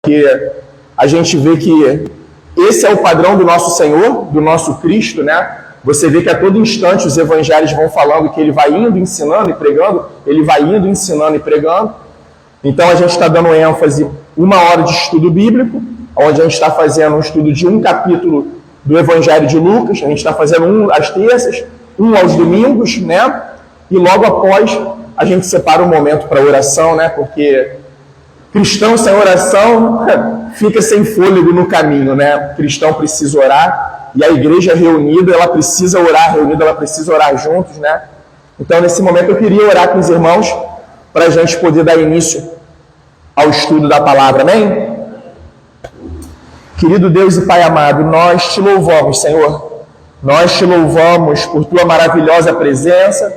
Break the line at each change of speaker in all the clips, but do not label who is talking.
Porque a gente vê que esse é o padrão do nosso Senhor, do nosso Cristo, né? Você vê que a todo instante os evangelhos vão falando que ele vai indo, ensinando e pregando, ele vai indo, ensinando e pregando. Então a gente está dando ênfase 1 hora de estudo bíblico, onde a gente está fazendo um estudo de um capítulo do Evangelho de Lucas, a gente está fazendo um às terças, um aos domingos, né? E logo após a gente separa um momento para oração, né? Porque cristão sem oração fica sem fôlego no caminho, né? O cristão precisa orar e a igreja reunida, ela precisa orar reunida, ela precisa orar juntos, né? Então, nesse momento, eu queria orar com os irmãos para a gente poder dar início ao estudo da palavra, amém? Querido Deus e Pai amado, nós te louvamos, Senhor. Nós te louvamos por tua maravilhosa presença,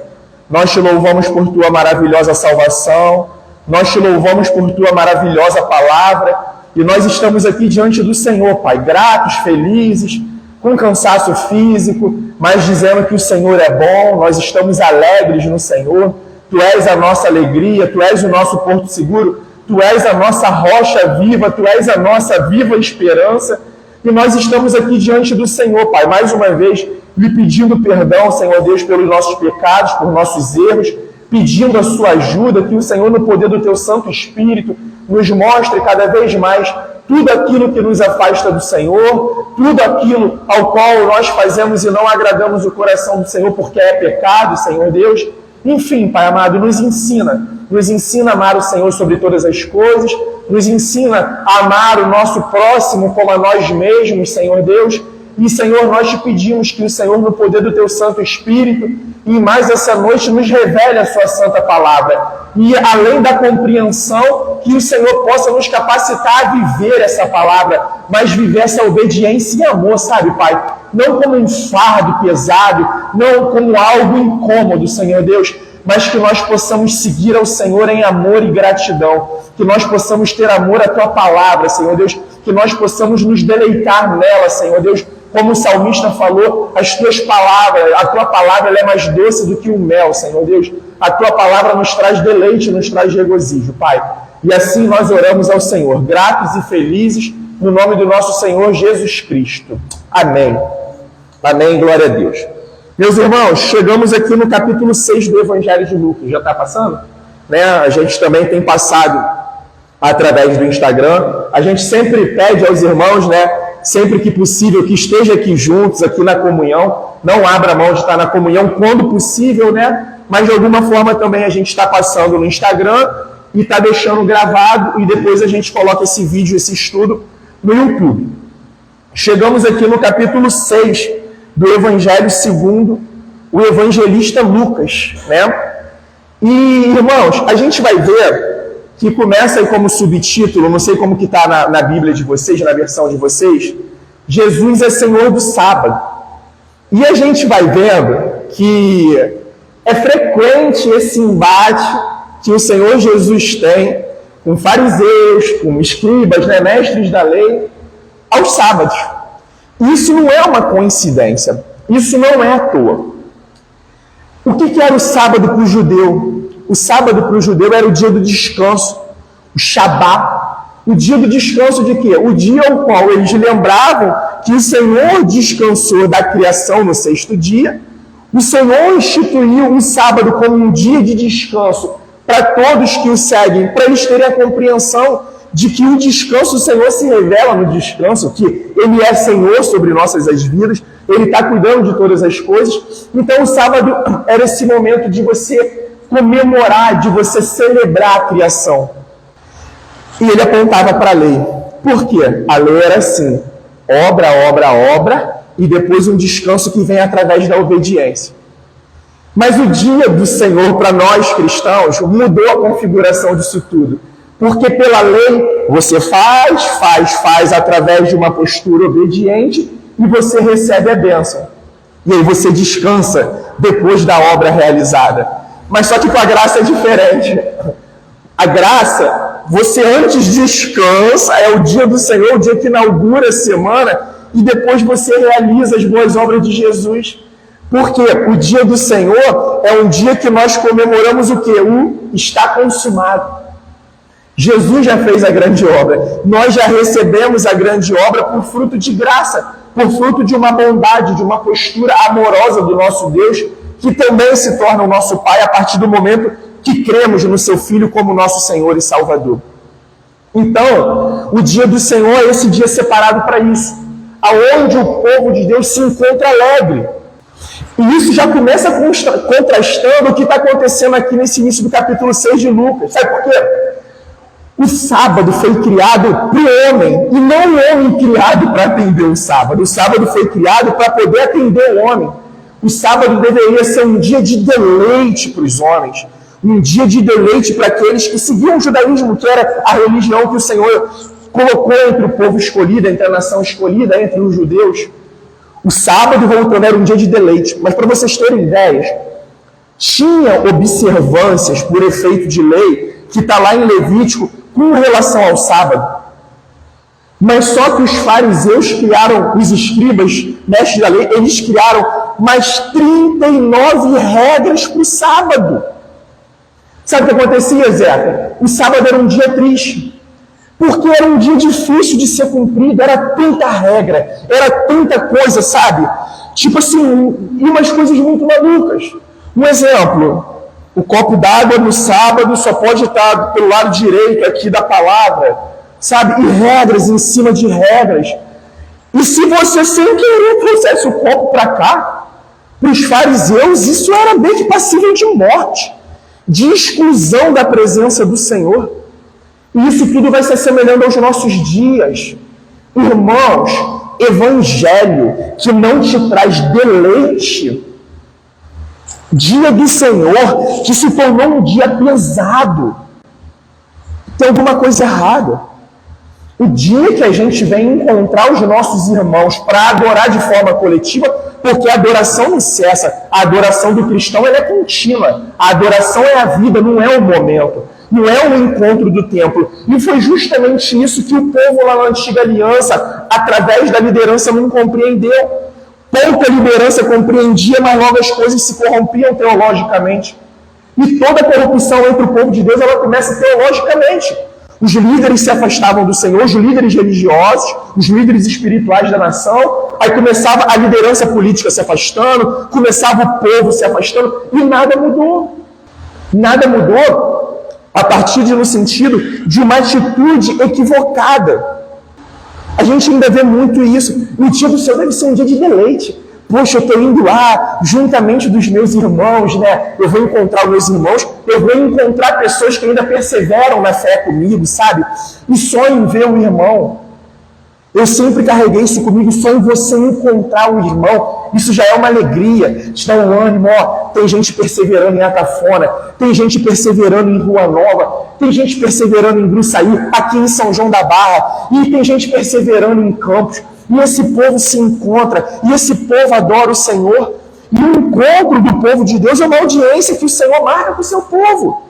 nós te louvamos por tua maravilhosa salvação, nós te louvamos por tua maravilhosa palavra, e nós estamos aqui diante do Senhor, Pai, gratos, felizes, com cansaço físico, mas dizendo que o Senhor é bom, nós estamos alegres no Senhor, tu és a nossa alegria, tu és o nosso porto seguro, tu és a nossa rocha viva, tu és a nossa viva esperança, e nós estamos aqui diante do Senhor, Pai, mais uma vez, lhe pedindo perdão, Senhor Deus, pelos nossos pecados, por nossos erros, pedindo a sua ajuda, que o Senhor, no poder do teu Santo Espírito, nos mostre cada vez mais tudo aquilo que nos afasta do Senhor, tudo aquilo ao qual nós fazemos e não agradamos o coração do Senhor porque é pecado, Senhor Deus. Enfim, Pai amado, nos ensina a amar o Senhor sobre todas as coisas, nos ensina a amar o nosso próximo como a nós mesmos, Senhor Deus. E, Senhor, nós te pedimos que o Senhor, no poder do teu Santo Espírito, e mais essa noite, nos revele a sua santa palavra. E, além da compreensão, que o Senhor possa nos capacitar a viver essa palavra, mas viver essa obediência e amor, sabe, Pai? Não como um fardo pesado, não como algo incômodo, Senhor Deus, mas que nós possamos seguir ao Senhor em amor e gratidão, que nós possamos ter amor à tua palavra, Senhor Deus, que nós possamos nos deleitar nela, Senhor Deus. Como o salmista falou, as tuas palavras, a tua palavra ela é mais doce do que o mel, Senhor Deus. A tua palavra nos traz deleite, nos traz regozijo, Pai. E assim nós oramos ao Senhor, gratos e felizes, no nome do nosso Senhor Jesus Cristo. Amém. Amém, glória a Deus. Meus irmãos, chegamos aqui no capítulo 6 do Evangelho de Lucas. Já está passando? Né? A gente também tem passado através do Instagram. A gente sempre pede aos irmãos, né? Sempre que possível, que esteja aqui juntos, aqui na comunhão. Não abra mão de estar na comunhão quando possível, né? Mas de alguma forma também a gente está passando no Instagram e está deixando gravado e depois a gente coloca esse vídeo, esse estudo no YouTube. Chegamos aqui no capítulo 6 do Evangelho segundo o evangelista Lucas, né? E, irmãos, a gente vai ver que começa aí como subtítulo, não sei como que está na Bíblia de vocês, na versão de vocês, Jesus é Senhor do Sábado. E a gente vai vendo que é frequente esse embate que o Senhor Jesus tem com fariseus, com escribas, né, mestres da lei, aos sábados. Isso não é uma coincidência, isso não é à toa. O que era o sábado para o judeu? O sábado para o judeu era o dia do descanso, o Shabá. O dia do descanso de quê? O dia ao qual eles lembravam que o Senhor descansou da criação no 6º dia. O Senhor instituiu um sábado como um dia de descanso para todos que o seguem, para eles terem a compreensão de que o descanso, o Senhor se revela no descanso, que Ele é Senhor sobre nossas vidas, Ele está cuidando de todas as coisas. Então o sábado era esse momento de você comemorar, de você celebrar a criação. E ele apontava para a lei. Por quê? A lei era assim, obra, obra, obra, e depois um descanso que vem através da obediência. Mas o dia do Senhor, para nós cristãos, mudou a configuração disso tudo. Porque pela lei, você faz através de uma postura obediente e você recebe a bênção. E aí você descansa depois da obra realizada. Mas só que com a graça é diferente. A graça, você antes descansa, é o dia do Senhor, o dia que inaugura a semana, e depois você realiza as boas obras de Jesus. Porque o dia do Senhor é um dia que nós comemoramos o quê? O está consumado. Jesus já fez a grande obra. Nós já recebemos a grande obra por fruto de graça, por fruto de uma bondade, de uma postura amorosa do nosso Deus, que também se torna o nosso Pai a partir do momento que cremos no seu Filho como nosso Senhor e Salvador. Então, o dia do Senhor é esse dia separado para isso, aonde o povo de Deus se encontra alegre. E isso já começa contrastando o que está acontecendo aqui nesse início do capítulo 6 de Lucas. Sabe por quê? O sábado foi criado para o homem, e não o homem criado para atender o sábado. O sábado foi criado para poder atender o homem. O sábado deveria ser um dia de deleite para os homens, um dia de deleite para aqueles que seguiam o judaísmo, que era a religião que o Senhor colocou entre o povo escolhido, entre a nação escolhida, entre os judeus. O sábado, voltando, era um dia de deleite. Mas para vocês terem ideias, tinha observâncias por efeito de lei, que está lá em Levítico, com relação ao sábado. Mas só que os fariseus criaram, os escribas, mestres da lei, eles criaram mais 39 regras para o sábado. Sabe o que acontecia, Zeca? O sábado era um dia triste, porque era um dia difícil de ser cumprido, era tanta regra, era tanta coisa, sabe? Tipo assim, e umas coisas muito malucas. Um exemplo, o copo d'água no sábado só pode estar pelo lado direito aqui da palavra, sabe? E regras em cima de regras. E se você sem querer trouxesse o copo para cá, para os fariseus, isso era bem que passível de morte, de exclusão da presença do Senhor. E isso tudo vai se assemelhando aos nossos dias. Irmãos, evangelho que não te traz deleite, dia do Senhor que se tornou um dia pesado, tem alguma coisa errada. O dia que a gente vem encontrar os nossos irmãos para adorar de forma coletiva, porque a adoração não cessa, a adoração do cristão ela é contínua, a adoração é a vida, não é o momento, não é o encontro do templo. E foi justamente isso que o povo lá na antiga aliança, através da liderança, não compreendeu. Pouca liderança compreendia, mas logo as coisas se corrompiam teologicamente. E toda corrupção entre o povo de Deus, ela começa teologicamente. Os líderes se afastavam do Senhor, os líderes religiosos, os líderes espirituais da nação. Aí começava a liderança política se afastando, começava o povo se afastando, e nada mudou. Nada mudou a partir no sentido de uma atitude equivocada. A gente ainda vê muito isso. O dia do Senhor deve ser um dia de deleite. Poxa, eu estou indo lá, juntamente dos meus irmãos, né? Eu vou encontrar os meus irmãos, eu vou encontrar pessoas que ainda perseveram na fé comigo, sabe? E só em ver o irmão. Eu sempre carreguei isso comigo, só em você encontrar o irmão, isso já é uma alegria, te dá um ânimo. Ó, tem gente perseverando em Atafona, tem gente perseverando em Rua Nova, tem gente perseverando em Gruçaí, aqui em São João da Barra, e tem gente perseverando em Campos, e esse povo se encontra, e esse povo adora o Senhor, e o encontro do povo de Deus é uma audiência que o Senhor marca com o seu povo.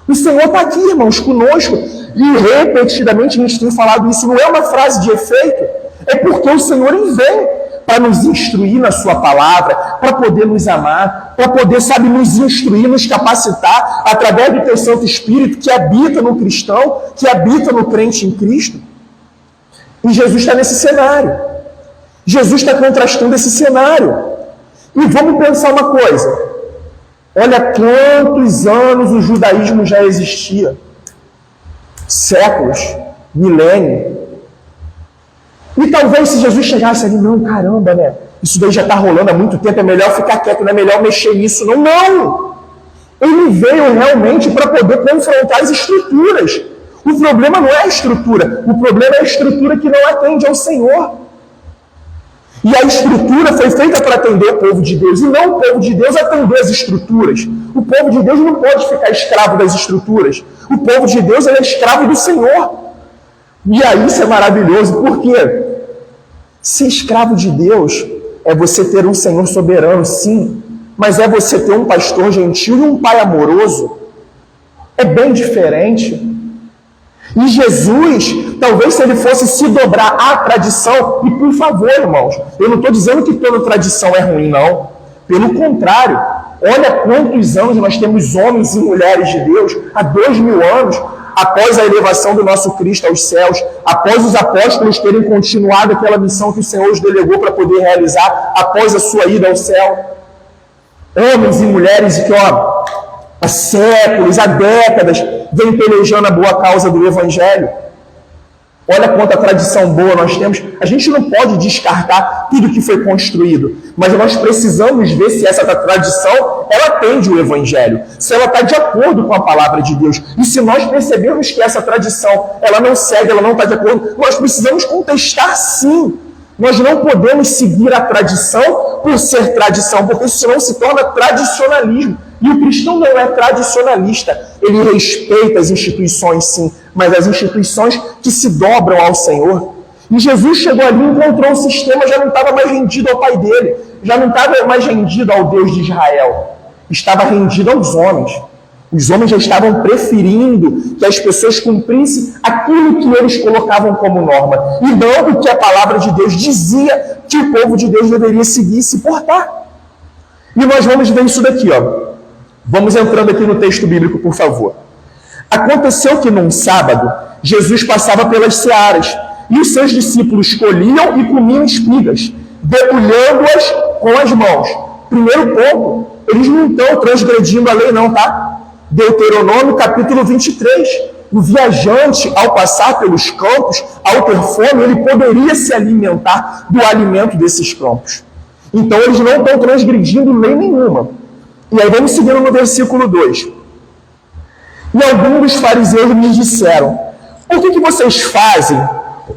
O Senhor está aqui, irmãos, conosco. E repetidamente a gente tem falado isso. Não é uma frase de efeito. É porque o Senhor vem para nos instruir na sua palavra, para poder nos amar, para poder, sabe, nos instruir, nos capacitar através do teu Santo Espírito que habita no cristão, que habita no crente em Cristo. E Jesus está nesse cenário. Jesus está contrastando esse cenário. E vamos pensar uma coisa. Olha quantos anos o judaísmo já existia. Séculos, milênio. E talvez se Jesus chegasse ali, não, caramba, né? Isso daí já está rolando há muito tempo, é melhor ficar quieto, não é melhor mexer nisso. Não, não! Ele veio realmente para poder confrontar as estruturas. O problema não é a estrutura, o problema é a estrutura que não atende ao Senhor. E a estrutura foi feita para atender o povo de Deus, e não o povo de Deus atender as estruturas. O povo de Deus não pode ficar escravo das estruturas. O povo de Deus é escravo do Senhor. E aí isso é maravilhoso, porque ser escravo de Deus é você ter um Senhor soberano, sim, mas é você ter um pastor gentil e um pai amoroso. É bem diferente. E Jesus, talvez se ele fosse se dobrar à tradição, e por favor, irmãos, eu não estou dizendo que toda tradição é ruim, não. Pelo contrário, olha quantos anos nós temos homens e mulheres de Deus, há 2000 anos, após a elevação do nosso Cristo aos céus, após os apóstolos terem continuado aquela missão que o Senhor os delegou para poder realizar após a sua ida ao céu. Homens e mulheres que, há séculos, há décadas, vêm pelejando a boa causa do Evangelho. Olha quanta tradição boa nós temos. A gente não pode descartar tudo que foi construído, mas nós precisamos ver se essa tradição ela atende o Evangelho, se ela está de acordo com a palavra de Deus. E se nós percebermos que essa tradição ela não segue, ela não está de acordo, nós precisamos contestar sim. Nós não podemos seguir a tradição por ser tradição, porque isso senão se torna tradicionalismo. E o cristão não é tradicionalista. Ele respeita as instituições, sim, mas as instituições que se dobram ao Senhor. E Jesus chegou ali e encontrou um sistema, já não estava mais rendido ao Pai dele, já não estava mais rendido ao Deus de Israel, estava rendido aos homens. Os homens já estavam preferindo que as pessoas cumprissem aquilo que eles colocavam como norma, e não o que a palavra de Deus dizia que o povo de Deus deveria seguir e se portar. E nós vamos ver isso daqui, Vamos entrando aqui no texto bíblico, por favor. Aconteceu que num sábado, Jesus passava pelas searas, e os seus discípulos colhiam e comiam espigas, debulhando-as com as mãos. Primeiro ponto, eles não estão transgredindo a lei não, tá? Deuteronômio capítulo 23. O viajante, ao passar pelos campos, ao ter fome, ele poderia se alimentar do alimento desses campos. Então eles não estão transgredindo lei nenhuma. E aí vamos seguindo no versículo 2. E alguns dos fariseus lhes disseram: por que vocês fazem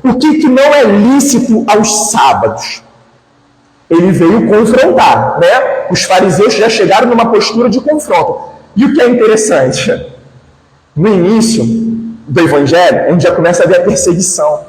o que não é lícito aos sábados? Ele veio confrontar, né? Os fariseus já chegaram numa postura de confronto. E o que é interessante, no início do Evangelho, a gente já começa a ver a perseguição.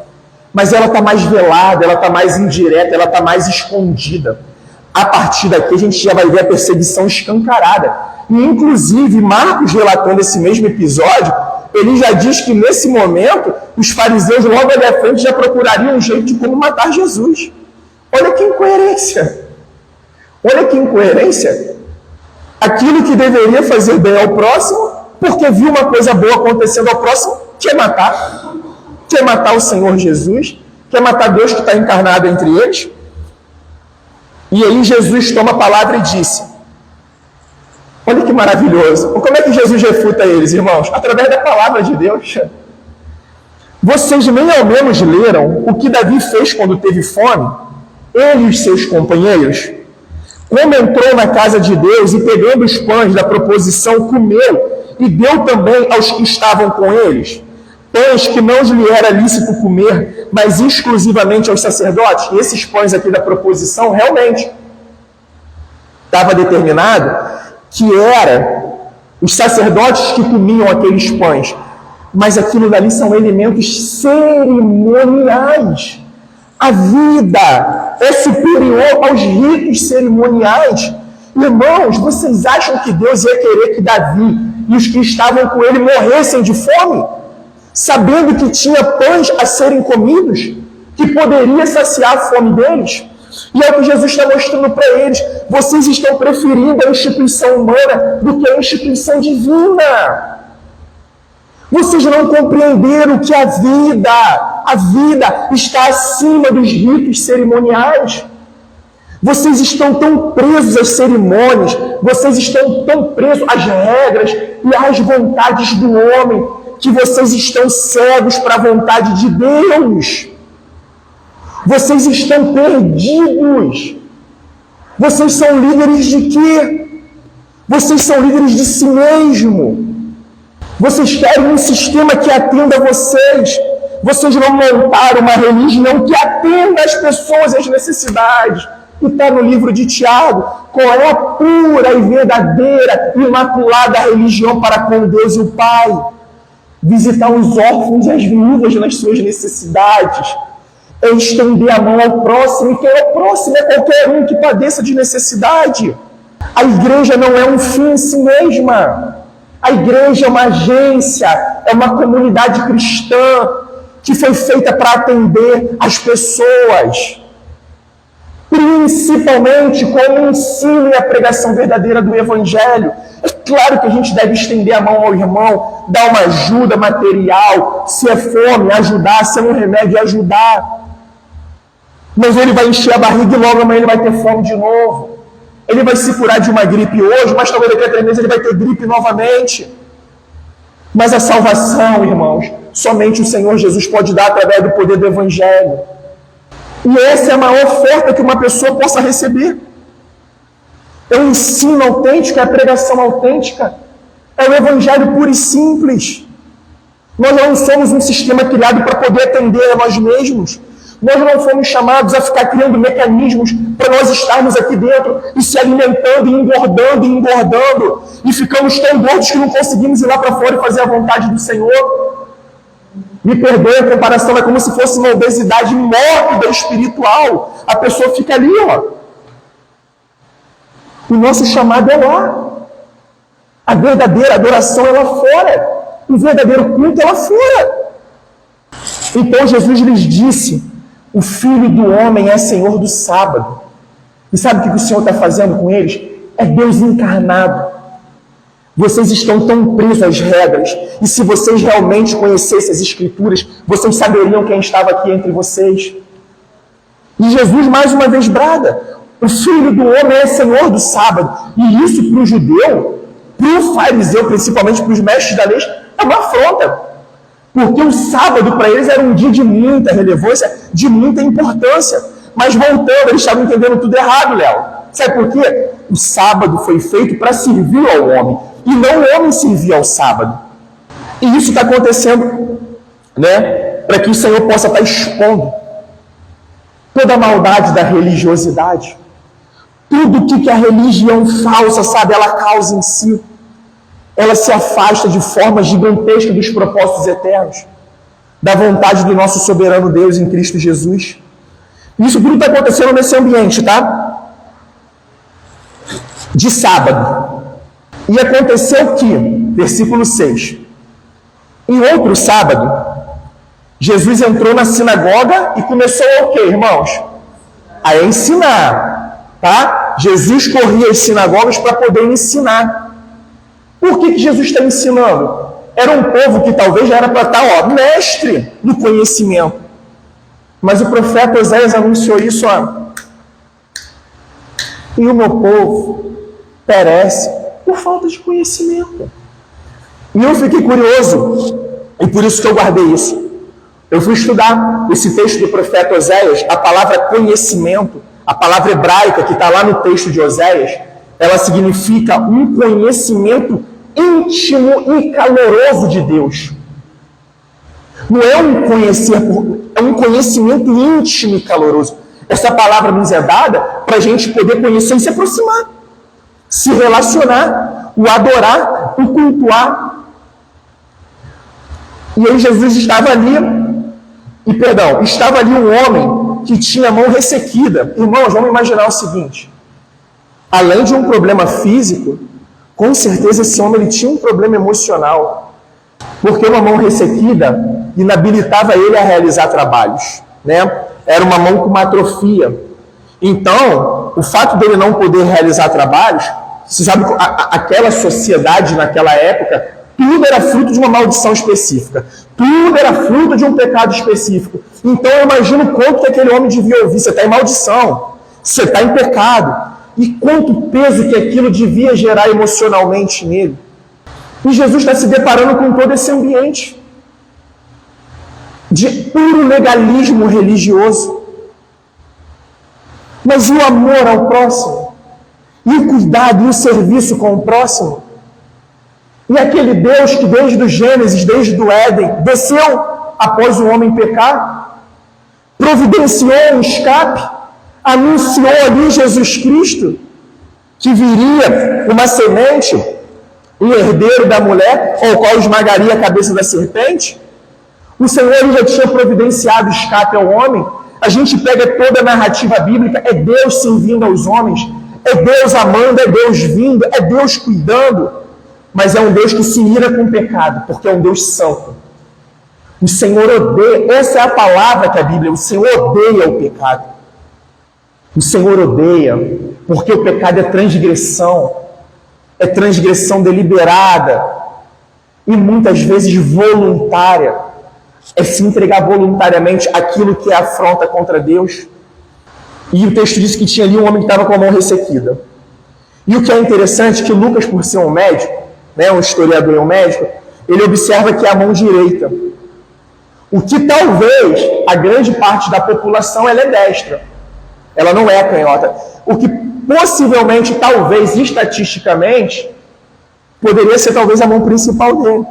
Mas ela está mais velada, ela está mais indireta, ela está mais escondida. A partir daqui a gente já vai ver a perseguição escancarada. E inclusive, Marcos, relatando esse mesmo episódio, ele já diz que nesse momento, os fariseus logo ali à frente já procurariam um jeito de como matar Jesus. Olha que incoerência! Olha que incoerência! Aquilo que deveria fazer bem ao próximo, porque viu uma coisa boa acontecendo ao próximo, quer matar. Quer matar o Senhor Jesus, quer matar Deus que está encarnado entre eles. E aí Jesus toma a palavra e disse: olha que maravilhoso. Como é que Jesus refuta eles, irmãos? Através da palavra de Deus. Vocês nem ao menos leram o que Davi fez quando teve fome? Ele e os seus companheiros? Como entrou na casa de Deus e pegando os pães da proposição, comeu e deu também aos que estavam com eles? Pães que não lhe era lícito comer, mas exclusivamente aos sacerdotes. E esses pães aqui da proposição, realmente, estava determinado que era os sacerdotes que comiam aqueles pães. Mas aquilo dali são elementos cerimoniais. A vida é superior aos ritos cerimoniais. Irmãos, vocês acham que Deus ia querer que Davi e os que estavam com ele morressem de fome? Sabendo que tinha pães a serem comidos, que poderia saciar a fome deles? E é o que Jesus está mostrando para eles. Vocês estão preferindo a instituição humana do que a instituição divina. Vocês não compreenderam que a vida está acima dos ritos cerimoniais. Vocês estão tão presos às cerimônias, vocês estão tão presos às regras e às vontades do homem, que vocês estão cegos para a vontade de Deus. Vocês estão perdidos. Vocês são líderes de quê? Vocês são líderes de si mesmo. Vocês querem um sistema que atenda a vocês. Vocês não montaram uma religião que atenda as pessoas e as necessidades. E está no livro de Tiago. Qual é a pura e verdadeira, imaculada religião para com Deus e o Pai? Visitar os órfãos e as viúvas nas suas necessidades. É estender a mão ao próximo. E quem é o próximo é qualquer um que padeça de necessidade. A igreja não é um fim em si mesma. A igreja é uma agência, é uma comunidade cristã que foi feita para atender as pessoas, principalmente com o ensino e a pregação verdadeira do Evangelho. É claro que a gente deve estender a mão ao irmão, dar uma ajuda material, se é fome, ajudar, se é um remédio, ajudar. Mas ele vai encher a barriga e logo amanhã ele vai ter fome de novo. Ele vai se curar de uma gripe hoje, mas talvez daqui a 3 meses ele vai ter gripe novamente. Mas a salvação, irmãos, somente o Senhor Jesus pode dar através do poder do Evangelho. E essa é a maior oferta que uma pessoa possa receber. É o ensino autêntico, é a pregação autêntica, é o Evangelho puro e simples. Nós não somos um sistema criado para poder atender a nós mesmos. Nós não fomos chamados a ficar criando mecanismos para nós estarmos aqui dentro e se alimentando e engordando, e ficamos tão gordos que não conseguimos ir lá para fora e fazer a vontade do Senhor. Me perdoe, a comparação é como se fosse uma obesidade mórbida espiritual. A pessoa fica ali, ó. O nosso chamado é lá. A verdadeira adoração é lá fora. O verdadeiro culto é lá fora. Então Jesus lhes disse: o Filho do Homem é Senhor do sábado. E sabe o que o Senhor está fazendo com eles? É Deus encarnado. Vocês estão tão presos às regras. E se vocês realmente conhecessem as Escrituras, vocês saberiam quem estava aqui entre vocês. E Jesus mais uma vez brada: o Filho do Homem é Senhor do sábado. E isso para o judeu, para o fariseu, principalmente para os mestres da lei, é uma afronta. Porque o sábado para eles era um dia de muita relevância, de muita importância. Mas voltando, eles estavam entendendo tudo errado, Léo. Sabe por quê? O sábado foi feito para servir ao homem, e não o homem servir ao sábado. E isso está acontecendo, né, para que o Senhor possa estar expondo toda a maldade da religiosidade. Tudo que a religião falsa, sabe, ela causa em si. Ela se afasta de forma gigantesca dos propósitos eternos, da vontade do nosso soberano Deus em Cristo Jesus. Isso tudo está acontecendo nesse ambiente, tá? De sábado. E aconteceu que, versículo 6, em outro sábado, Jesus entrou na sinagoga e começou a o quê, irmãos? A ensinar, tá? Jesus corria às sinagogas para poder ensinar. Por que Jesus está ensinando? Era um povo que talvez já era para estar, mestre no conhecimento. Mas o profeta Oséias anunciou isso, e o meu povo perece por falta de conhecimento. E eu fiquei curioso, e por isso que eu guardei isso. Eu fui estudar esse texto do profeta Oséias, a palavra conhecimento, a palavra hebraica que está lá no texto de Oséias, ela significa um conhecimento íntimo e caloroso de Deus. Não é um conhecer, é um conhecimento íntimo e caloroso. Essa palavra nos é dada para a gente poder conhecer e se aproximar, se relacionar, o adorar, o cultuar. E aí Jesus estava ali um homem que tinha a mão ressequida. Irmãos, vamos imaginar o seguinte: além de um problema físico, com certeza esse homem ele tinha um problema emocional, porque uma mão ressequida inabilitava ele a realizar trabalhos, né? Era uma mão com uma atrofia. Então, o fato dele não poder realizar trabalhos, você sabe, aquela sociedade naquela época, tudo era fruto de uma maldição específica, tudo era fruto de um pecado específico. Então eu imagino quanto que aquele homem devia ouvir: você está em maldição, você está em pecado. E quanto peso que aquilo devia gerar emocionalmente nele. E Jesus está se deparando com todo esse ambiente de puro legalismo religioso. Mas e o amor ao próximo? E o cuidado e o serviço com o próximo? E aquele Deus que desde o Gênesis, desde o Éden, desceu após o homem pecar, providenciou um escape, anunciou ali Jesus Cristo, que viria uma semente, um herdeiro da mulher, ao qual esmagaria a cabeça da serpente. O Senhor já tinha providenciado escape ao homem. A gente pega toda a narrativa bíblica, é Deus servindo aos homens, é Deus amando, é Deus vindo, é Deus cuidando, mas é um Deus que se ira com o pecado, porque é um Deus santo. O Senhor odeia, essa é a palavra que a Bíblia, o Senhor odeia o pecado. O Senhor odeia, porque o pecado é transgressão, é transgressão deliberada e muitas vezes voluntária. É se entregar voluntariamente àquilo que é afronta contra Deus. E o texto disse que tinha ali um homem que estava com a mão ressequida. E o que é interessante é que Lucas, por ser um médico, um historiador e um médico, ele observa que é a mão direita. O que talvez a grande parte da população ela é destra. Ela não é canhota. O que possivelmente, talvez, estatisticamente, poderia ser talvez a mão principal dele.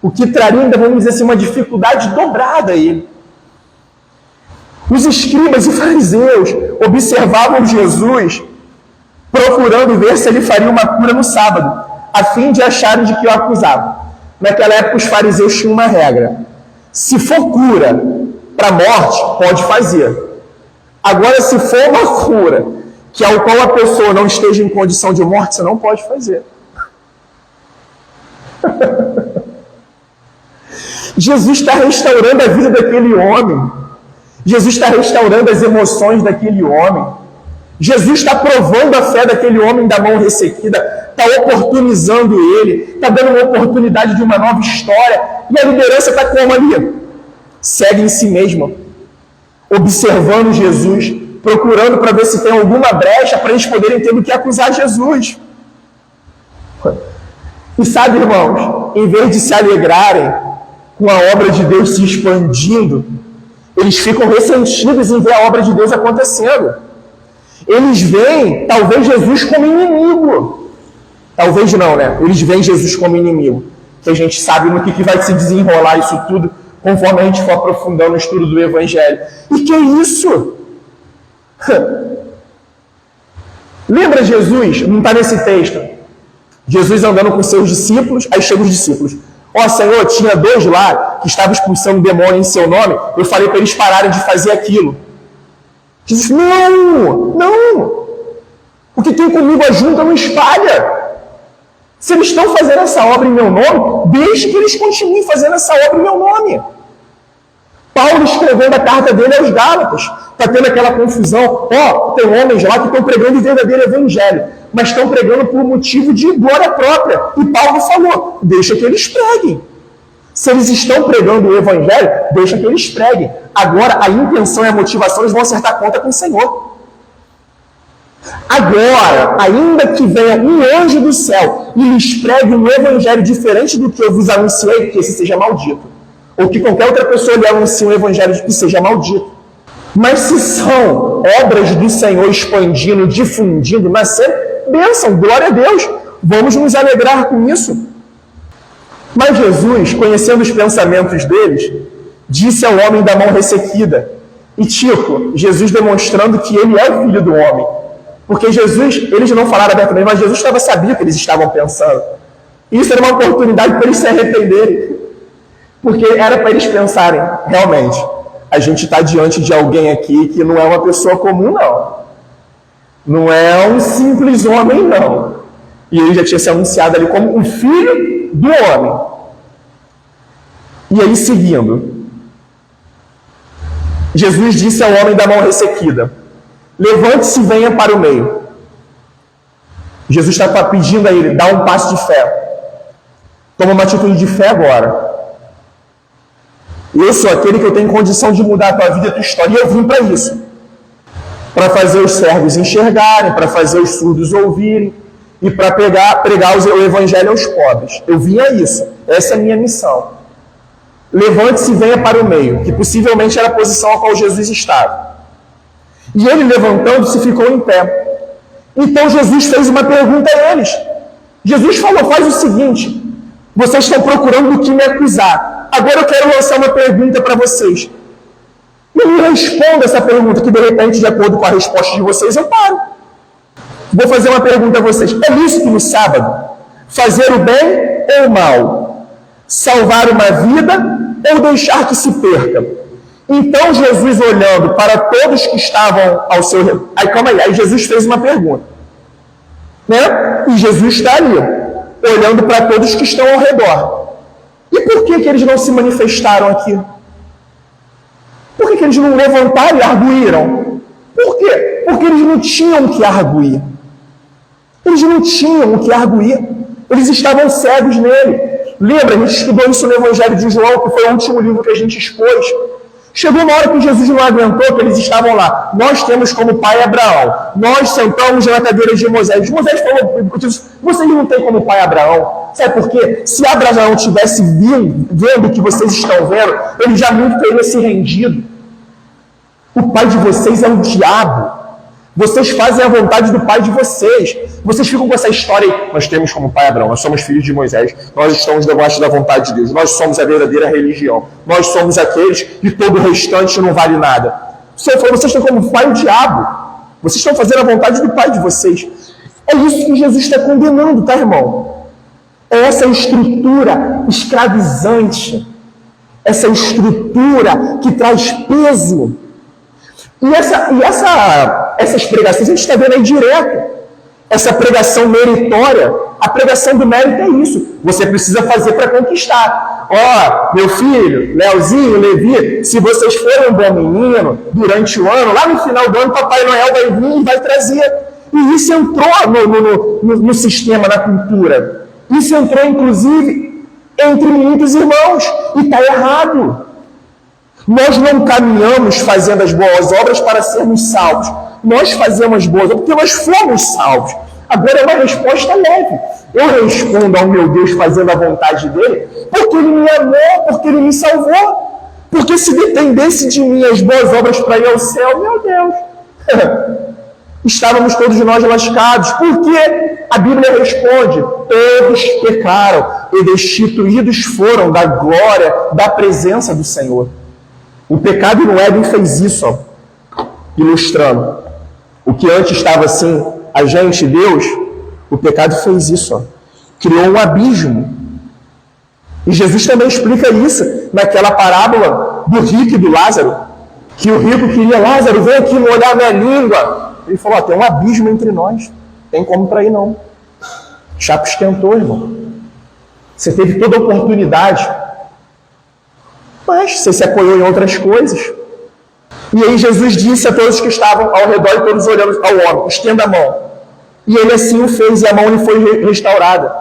O que traria ainda, vamos dizer assim, uma dificuldade dobrada a ele. Os escribas e fariseus observavam Jesus procurando ver se ele faria uma cura no sábado, a fim de acharem de que o acusavam. Naquela época, os fariseus tinham uma regra. Se for cura para a morte, pode fazer. Agora, se for uma cura que ao qual a pessoa não esteja em condição de morte, você não pode fazer. Jesus está restaurando a vida daquele homem. Jesus está restaurando as emoções daquele homem. Jesus está provando a fé daquele homem da mão ressequida, está oportunizando ele, está dando uma oportunidade de uma nova história. E a liderança está como ali? Segue em si mesma, observando Jesus, procurando para ver se tem alguma brecha para eles poderem ter do que acusar Jesus. E sabe, irmãos, em vez de se alegrarem com a obra de Deus se expandindo, eles ficam ressentidos em ver a obra de Deus acontecendo. Eles veem, talvez, Jesus como inimigo. Talvez não, né? Eles veem Jesus como inimigo. Que a gente sabe no que vai se desenrolar isso tudo, conforme a gente for aprofundando o estudo do Evangelho. E que é isso? Lembra Jesus? Não está nesse texto. Jesus andando com seus discípulos, aí chegam os discípulos. Ó, Senhor, tinha 2 lá que estavam expulsando o demônio em seu nome, eu falei para eles pararem de fazer aquilo. Jesus, não, porque quem comigo ajunta não espalha. Se eles estão fazendo essa obra em meu nome, deixe que eles continuem fazendo essa obra em meu nome. Paulo escrevendo a carta dele aos Gálatas, está tendo aquela confusão. Tem homens lá que estão pregando o verdadeiro evangelho, mas estão pregando por motivo de glória própria. E Paulo falou, deixa que eles preguem. Se eles estão pregando o evangelho, deixa que eles preguem. Agora, a intenção e a motivação, eles vão acertar conta com o Senhor. Agora, ainda que venha um anjo do céu e lhes pregue um evangelho diferente do que eu vos anunciei, que esse seja maldito. Ou que qualquer outra pessoa lhe anuncie um evangelho que seja maldito. Mas se são obras do Senhor expandindo, difundindo, nascendo, bênção, glória a Deus. Vamos nos alegrar com isso. Mas Jesus, conhecendo os pensamentos deles, disse ao homem da mão ressequida. E Jesus demonstrando que ele é o filho do homem. Porque Jesus, eles não falaram abertamente, mas Jesus sabia o que eles estavam pensando. Isso era uma oportunidade para eles se arrependerem. Porque era para eles pensarem, realmente, a gente está diante de alguém aqui que não é uma pessoa comum, não. Não é um simples homem, não. E ele já tinha se anunciado ali como o filho do homem. E aí, seguindo, Jesus disse ao homem da mão ressequida, levante-se e venha para o meio. Jesus está pedindo a ele, dá um passo de fé. Toma uma atitude de fé agora. Eu sou aquele que eu tenho condição de mudar a tua vida e a tua história. E eu vim para isso. Para fazer os cegos enxergarem, para fazer os surdos ouvirem e para pregar o evangelho aos pobres. Eu vim a isso. Essa é a minha missão. Levante-se e venha para o meio, que possivelmente era a posição a qual Jesus estava. E ele, levantando-se, ficou em pé. Então Jesus fez uma pergunta a eles. Jesus falou, faz o seguinte, vocês estão procurando do que me acusar. Agora eu quero lançar uma pergunta para vocês. E me responda essa pergunta, que de repente, de acordo com a resposta de vocês, eu paro. Vou fazer uma pergunta a vocês. É lícito no sábado fazer o bem ou o mal? Salvar uma vida ou deixar que se perca? Então Jesus, olhando para todos que estavam ao seu redor... Aí Jesus fez uma pergunta. Né? E Jesus está ali, olhando para todos que estão ao redor. E por que eles não se manifestaram aqui? Por que eles não levantaram e arguíram? Por quê? Porque eles não tinham que arguir. Eles não tinham o que arguir. Eles estavam cegos nele. Lembra, a gente estudou isso no Evangelho de João, que foi o último livro que a gente expôs. Chegou uma hora que Jesus não aguentou, que eles estavam lá. Nós temos como pai Abraão. Nós sentamos na cadeira de Moisés. Moisés falou, vocês não têm como pai Abraão. Sabe por quê? Se Abraão tivesse vendo o que vocês estão vendo, ele já muito teria se rendido. O pai de vocês é o diabo. Vocês fazem a vontade do pai de vocês. Vocês ficam com essa história aí. Nós temos como pai Abraão, nós somos filhos de Moisés, nós estamos debaixo da vontade de Deus, nós somos a verdadeira religião, nós somos aqueles que todo o restante não vale nada. Vocês têm como pai o diabo. Vocês estão fazendo a vontade do pai de vocês. É isso que Jesus está condenando, tá, irmão? É essa estrutura escravizante, essa estrutura que traz peso. E essas pregações a gente está vendo aí direto. Essa pregação meritória, a pregação do mérito é isso. Você precisa fazer para conquistar. Ó, meu filho, Leozinho, Levi, se vocês forem um bom menino durante o ano, lá no final do ano, Papai Noel vai vir e vai trazer. E isso entrou no sistema, na cultura. Isso entrou, inclusive, entre muitos irmãos. E está errado. Nós não caminhamos fazendo as boas obras para sermos salvos. Nós fazemos boas obras porque nós fomos salvos. Agora é uma resposta leve. Eu respondo ao meu Deus fazendo a vontade dele porque ele me amou, porque ele me salvou. Porque se dependesse de mim as boas obras para ir ao céu, meu Deus, estávamos todos nós lascados. Porque a Bíblia responde, todos pecaram e destituídos foram da glória, da presença do Senhor. O pecado no Éden fez isso, ó, ilustrando. O que antes estava assim, a gente, Deus, o pecado fez isso, ó, criou um abismo. E Jesus também explica isso naquela parábola do rico e do Lázaro, que o rico queria, Lázaro, vem aqui molhar a minha língua. Ele falou, ó, tem um abismo entre nós, tem como para ir não. Chapo esquentou, irmão. Você teve toda a oportunidade, mas você se apoiou em outras coisas. E aí Jesus disse a todos que estavam ao redor e todos olhando ao homem, estenda a mão. E ele assim o fez e a mão lhe foi restaurada.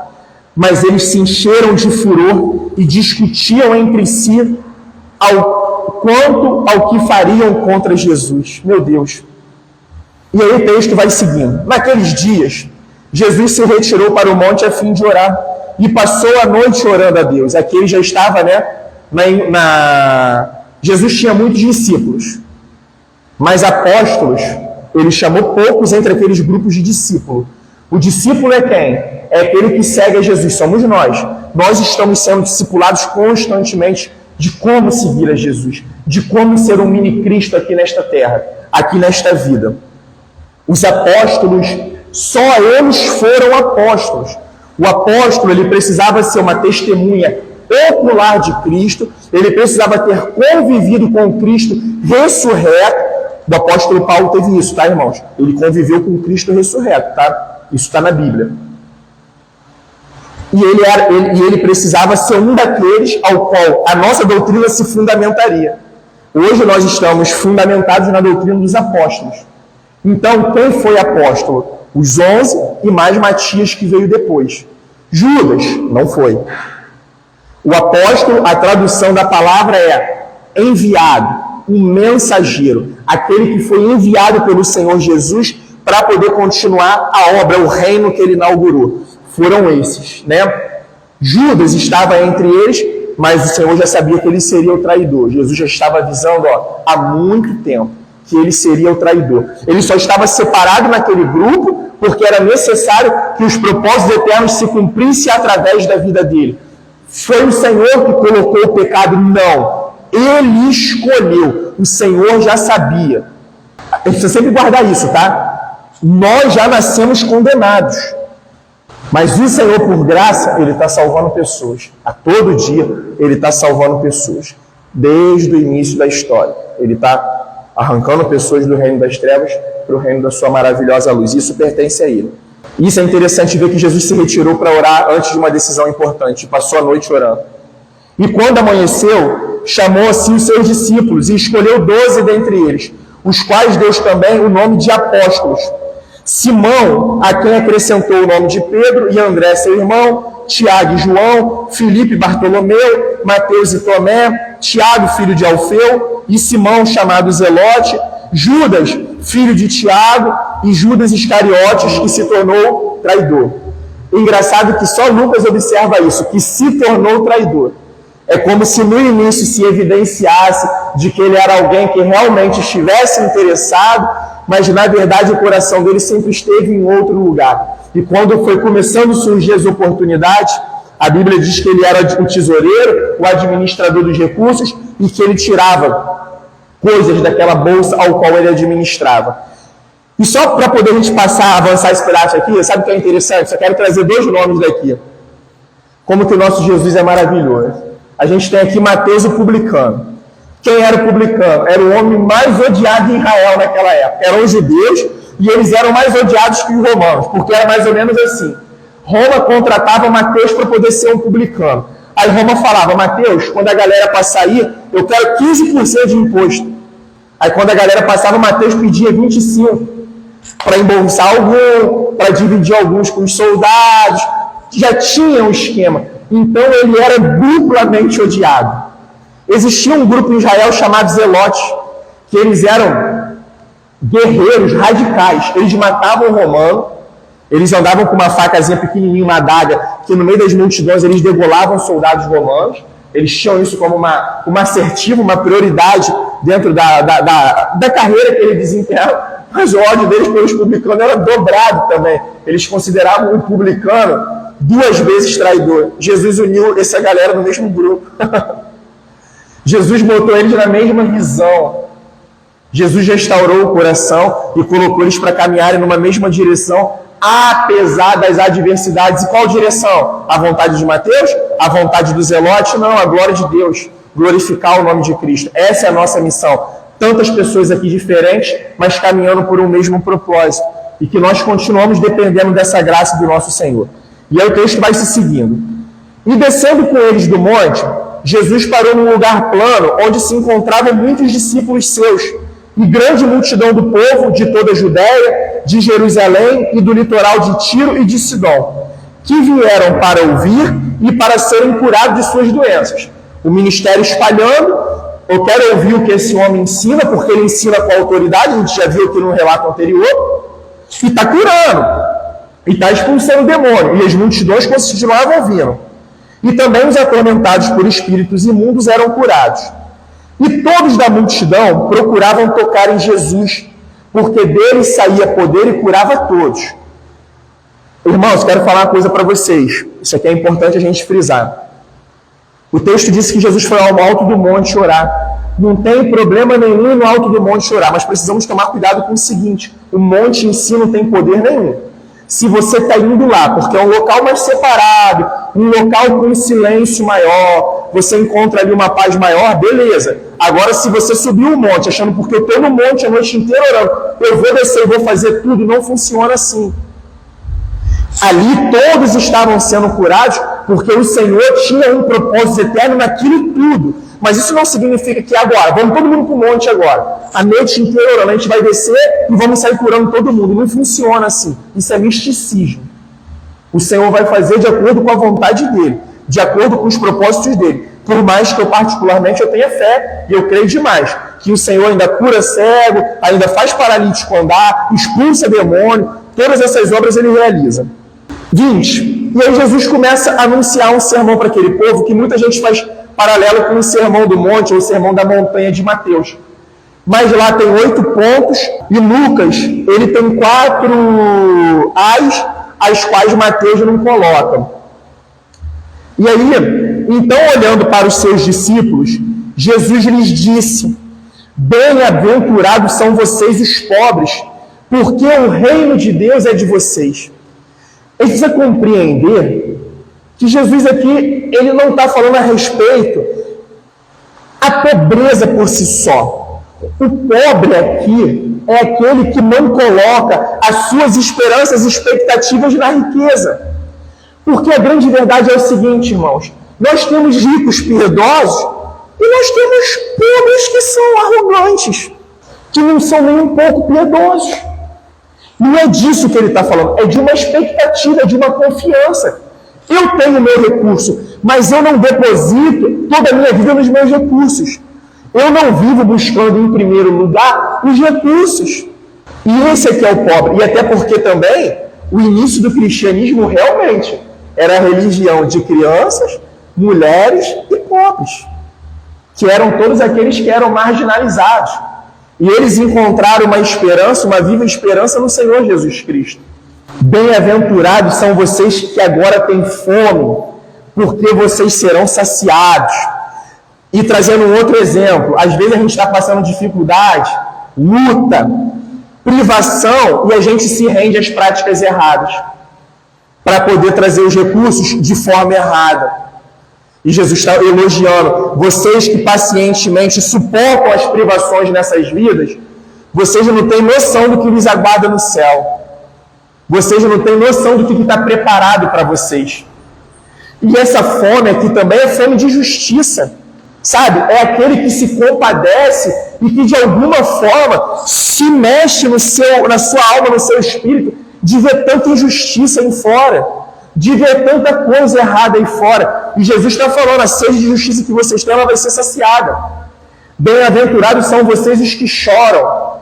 Mas eles se encheram de furor e discutiam entre si quanto ao que fariam contra Jesus. Meu Deus. E aí o texto vai seguindo. Naqueles dias, Jesus se retirou para o monte a fim de orar e passou a noite orando a Deus. Aqui ele já estava, Jesus tinha muitos discípulos, mas apóstolos, ele chamou poucos entre aqueles grupos de discípulos. O discípulo é quem? É aquele que segue a Jesus, somos nós. Nós estamos sendo discipulados constantemente de como seguir a Jesus, de como ser um mini Cristo aqui nesta terra, aqui nesta vida. Os apóstolos, só eles foram apóstolos. O apóstolo, ele precisava ser uma testemunha ocular de Cristo, ele precisava ter convivido com Cristo ressurreto. O apóstolo Paulo teve isso, tá, irmãos? Ele conviveu com Cristo ressurreto, tá? Isso está na Bíblia. E ele precisava ser um daqueles ao qual a nossa doutrina se fundamentaria. Hoje nós estamos fundamentados na doutrina dos apóstolos. Então, quem foi apóstolo? Os 11 e mais Matias, que veio depois. Judas não foi. O apóstolo, a tradução da palavra é enviado, um mensageiro, aquele que foi enviado pelo Senhor Jesus para poder continuar a obra, o reino que ele inaugurou. Foram esses, Judas estava entre eles, mas o Senhor já sabia que ele seria o traidor. Jesus já estava avisando, há muito tempo, que ele seria o traidor. Ele só estava separado naquele grupo porque era necessário que os propósitos eternos se cumprissem através da vida dele. Foi o Senhor que colocou o pecado? Não. Ele escolheu. O Senhor já sabia. A gente precisa sempre guardar isso, tá? Nós já nascemos condenados. Mas o Senhor, por graça, Ele está salvando pessoas. A todo dia, Ele está salvando pessoas. Desde o início da história. Ele está arrancando pessoas do reino das trevas para o reino da sua maravilhosa luz. Isso pertence a Ele. Isso é interessante ver que Jesus se retirou para orar antes de uma decisão importante. Passou a noite orando. E quando amanheceu, chamou assim os seus discípulos e escolheu 12 dentre eles, os quais deu também o nome de apóstolos. Simão, a quem acrescentou o nome de Pedro, e André, seu irmão, Tiago e João, Filipe e Bartolomeu, Mateus e Tomé, Tiago, filho de Alfeu, e Simão, chamado Zelote, Judas, filho de Tiago, e Judas Iscariotes, que se tornou traidor. Engraçado que só Lucas observa isso, que se tornou traidor. É como se no início se evidenciasse de que ele era alguém que realmente estivesse interessado, mas na verdade o coração dele sempre esteve em outro lugar. E quando foi começando a surgir as oportunidades, a Bíblia diz que ele era o tesoureiro, o administrador dos recursos, e que ele tirava coisas daquela bolsa ao qual ele administrava. E só para poder a gente avançar esse pedaço aqui, sabe o que é interessante? Só quero trazer 2 nomes daqui. Como que o nosso Jesus é maravilhoso. A gente tem aqui Mateus, o publicano. Quem era o publicano? Era o homem mais odiado em Israel naquela época. Eram os judeus e eles eram mais odiados que os romanos, porque era mais ou menos assim. Roma contratava Mateus para poder ser um publicano. Aí Roma falava, Mateus, quando a galera passar aí, eu quero 15% de imposto. Aí quando a galera passava, Mateus pedia 25% para embolsar algum, para dividir alguns com os soldados. Já tinha um esquema. Então ele era duplamente odiado. Existia um grupo em Israel chamado Zelotes, que eles eram guerreiros radicais. Eles matavam o romano, eles andavam com uma facazinha pequenininha, uma adaga, que no meio das multidões eles degolavam soldados romanos. Eles tinham isso como uma assertiva, uma prioridade dentro da carreira que eles desempenhavam. Mas o ódio deles pelos publicanos era dobrado também. Eles consideravam o publicano 2 vezes traidor. Jesus uniu essa galera no mesmo grupo. Jesus botou eles na mesma visão. Jesus restaurou o coração e colocou eles para caminharem numa mesma direção, apesar das adversidades. E qual direção? A vontade de Mateus? A vontade do Zelote? Não, a glória de Deus. Glorificar o nome de Cristo. Essa é a nossa missão. Tantas pessoas aqui diferentes, mas caminhando por um mesmo propósito. E que nós continuamos dependendo dessa graça do nosso Senhor. E aí o texto vai se seguindo. E descendo com eles do monte, Jesus parou num lugar plano, onde se encontravam muitos discípulos seus, e grande multidão do povo de toda a Judéia, de Jerusalém e do litoral de Tiro e de Sidom, que vieram para ouvir e para serem curados de suas doenças. O ministério espalhando, eu quero ouvir o que esse homem ensina, porque ele ensina com autoridade, a gente já viu aqui no relato anterior, e está curando, e está expulsando o demônio, e as multidões continuavam ouvindo. E também os atormentados por espíritos imundos eram curados. E todos da multidão procuravam tocar em Jesus, porque dele saía poder e curava todos. Irmãos, quero falar uma coisa para vocês. Isso aqui é importante a gente frisar. O texto disse que Jesus foi ao alto do monte orar. Não tem problema nenhum no alto do monte orar, mas precisamos tomar cuidado com o seguinte: o monte em si não tem poder nenhum. Se você está indo lá, porque é um local mais separado, um local com um silêncio maior, você encontra ali uma paz maior, beleza. Agora, se você subiu um monte, achando porque eu estou no monte a noite inteira orando, eu vou descer e vou fazer tudo, não funciona assim. Ali todos estavam sendo curados, porque o Senhor tinha um propósito eterno naquilo tudo. Mas isso não significa que agora, vamos todo mundo para o monte agora, a noite inteira orando, a gente vai descer e vamos sair curando todo mundo. Não funciona assim. Isso é misticismo. O Senhor vai fazer de acordo com a vontade dele, de acordo com os propósitos dele. Por mais que eu particularmente eu tenha fé, e eu creio demais, que o Senhor ainda cura cego, ainda faz paralítico andar, expulsa demônio, todas essas obras ele realiza. 20. E aí Jesus começa a anunciar um sermão para aquele povo que muita gente faz paralelo com o sermão do monte ou o sermão da montanha de Mateus. Mas lá tem 8 pontos e Lucas, ele tem 4 as quais Mateus não coloca. E aí, então olhando para os seus discípulos, Jesus lhes disse: bem-aventurados são vocês os pobres, porque o reino de Deus é de vocês. A gente precisa compreender que Jesus aqui, ele não está falando a respeito da pobreza por si só. O pobre aqui é aquele que não coloca as suas esperanças e expectativas na riqueza. Porque a grande verdade é o seguinte, irmãos, nós temos ricos piedosos e nós temos pobres que são arrogantes, que não são nem um pouco piedosos. Não é disso que ele está falando, é de uma expectativa, de uma confiança. Eu tenho o meu recurso, mas eu não deposito toda a minha vida nos meus recursos. Eu não vivo buscando em primeiro lugar os recursos. E esse aqui é o pobre. E até porque também o início do cristianismo realmente era a religião de crianças, mulheres e pobres, que eram todos aqueles que eram marginalizados. E eles encontraram uma esperança, uma viva esperança no Senhor Jesus Cristo. Bem-aventurados são vocês que agora têm fome, porque vocês serão saciados. E trazendo um outro exemplo, às vezes a gente está passando dificuldade, luta, privação, e a gente se rende às práticas erradas, para poder trazer os recursos de forma errada. E Jesus está elogiando, vocês que pacientemente suportam as privações nessas vidas, vocês não têm noção do que lhes aguarda no céu. Vocês não têm noção do que está preparado para vocês. E essa fome aqui também é fome de justiça. Sabe? É aquele que se compadece e que de alguma forma se mexe na sua alma, no seu espírito, de ver tanta injustiça aí fora, de ver tanta coisa errada aí fora. E Jesus está falando, a sede de justiça que vocês têm, ela vai ser saciada. Bem-aventurados são vocês os que choram,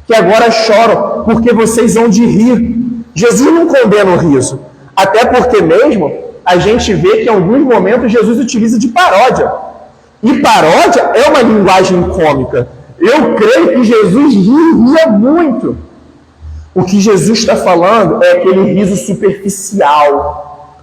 que agora choram, porque vocês vão de rir. Jesus não condena o riso, até porque mesmo a gente vê que em alguns momentos Jesus utiliza de paródia. E paródia é uma linguagem cômica. Eu creio que Jesus ria muito. O que Jesus está falando é aquele riso superficial,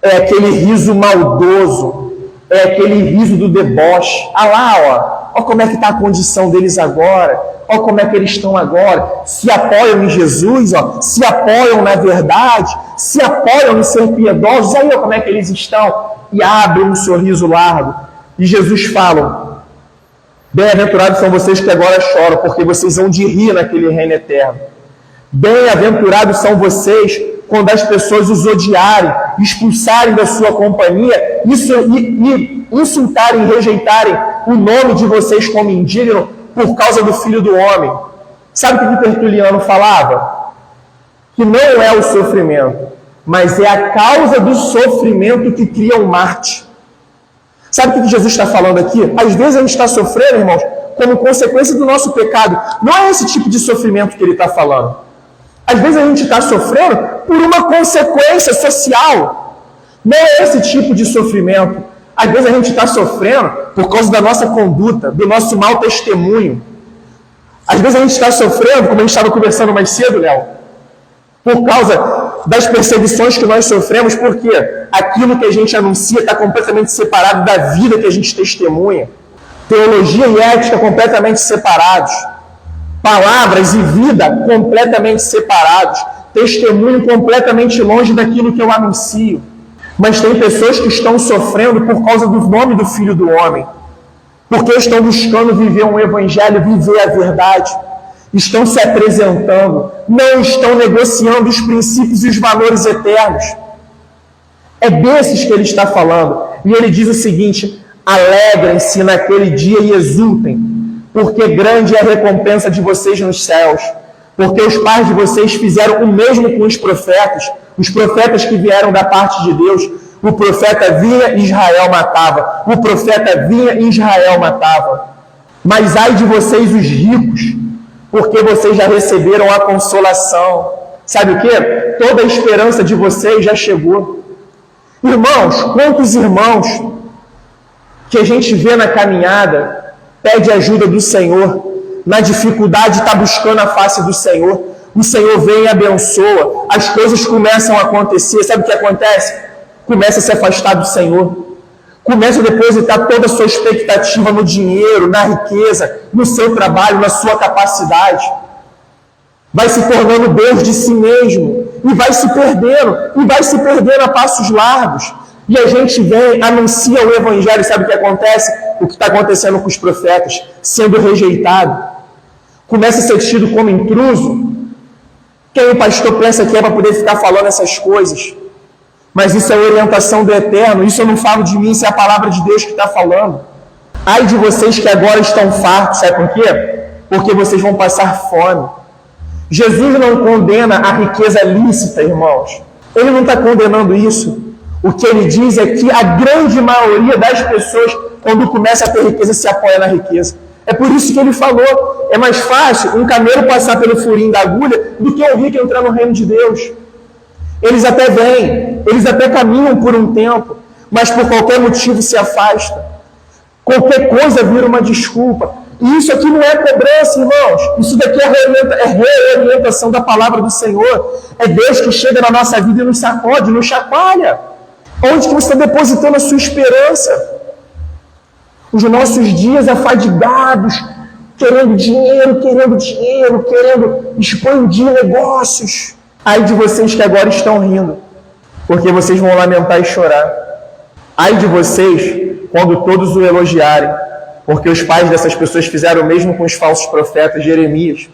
é aquele riso maldoso, é aquele riso do deboche. Ah lá, ó como é que está a condição deles agora, ó como é que eles estão agora, se apoiam em Jesus, ó, se apoiam na verdade, se apoiam em ser piedosos, aí ó, como é que eles estão, e abrem um sorriso largo. E Jesus fala, bem-aventurados são vocês que agora choram, porque vocês vão de rir naquele reino eterno. Bem-aventurados são vocês quando as pessoas os odiarem, expulsarem da sua companhia, e insultarem, rejeitarem o nome de vocês como indigno por causa do Filho do Homem. Sabe o que Tertuliano falava? Que não é o sofrimento, mas é a causa do sofrimento que cria um Marte. Sabe o que Jesus está falando aqui? Às vezes a gente está sofrendo, irmãos, como consequência do nosso pecado. Não é esse tipo de sofrimento que ele está falando. Às vezes a gente está sofrendo por uma consequência social. Não é esse tipo de sofrimento. Às vezes a gente está sofrendo por causa da nossa conduta, do nosso mau testemunho. Às vezes a gente está sofrendo, como a gente estava conversando mais cedo, Léo, por causa das perseguições que nós sofremos, porque aquilo que a gente anuncia está completamente separado da vida que a gente testemunha. Teologia e ética completamente separados. Palavras e vida completamente separados. Testemunho completamente longe daquilo que eu anuncio. Mas tem pessoas que estão sofrendo por causa do nome do Filho do Homem. Porque estão buscando viver um evangelho, viver a verdade. Estão se apresentando, não estão negociando os princípios e os valores eternos. É desses que ele está falando. E ele diz o seguinte, alegrem-se naquele dia e exultem, porque grande é a recompensa de vocês nos céus. Porque os pais de vocês fizeram o mesmo com os profetas que vieram da parte de Deus. O profeta vinha e Israel matava. O profeta vinha e Israel matava. Mas ai de vocês os ricos, porque vocês já receberam a consolação. Sabe o quê? Toda a esperança de vocês já chegou. Irmãos, quantos irmãos que a gente vê na caminhada, pede ajuda do Senhor, na dificuldade está buscando a face do Senhor, o Senhor vem e abençoa, as coisas começam a acontecer, sabe o que acontece? Começa a se afastar do Senhor. Começa a depositar toda a sua expectativa no dinheiro, na riqueza, no seu trabalho, na sua capacidade. Vai se tornando Deus de si mesmo. E vai se perdendo a passos largos. E a gente vem, anuncia o Evangelho, sabe o que acontece? O que está acontecendo com os profetas, sendo rejeitado. Começa a ser tido como intruso. Quem o pastor pensa que é para poder ficar falando essas coisas? Mas isso é orientação do Eterno, isso eu não falo de mim, isso é a palavra de Deus que está falando. Ai de vocês que agora estão fartos, sabe por quê? Porque vocês vão passar fome. Jesus não condena a riqueza lícita, irmãos. Ele não está condenando isso. O que ele diz é que a grande maioria das pessoas, quando começa a ter riqueza, se apoia na riqueza. É por isso que ele falou, é mais fácil um camelo passar pelo furinho da agulha do que um rico entrar no reino de Deus. Eles até vêm, eles até caminham por um tempo, mas por qualquer motivo se afastam. Qualquer coisa vira uma desculpa. E isso aqui não é cobrança, irmãos. Isso daqui é reorientação da palavra do Senhor. É Deus que chega na nossa vida e nos sacode, nos chacoalha. Onde que você está depositando a sua esperança? Os nossos dias afadigados, querendo dinheiro, querendo expandir negócios. Ai de vocês que agora estão rindo, porque vocês vão lamentar e chorar. Ai de vocês quando todos o elogiarem, porque os pais dessas pessoas fizeram o mesmo com os falsos profetas, Jeremias.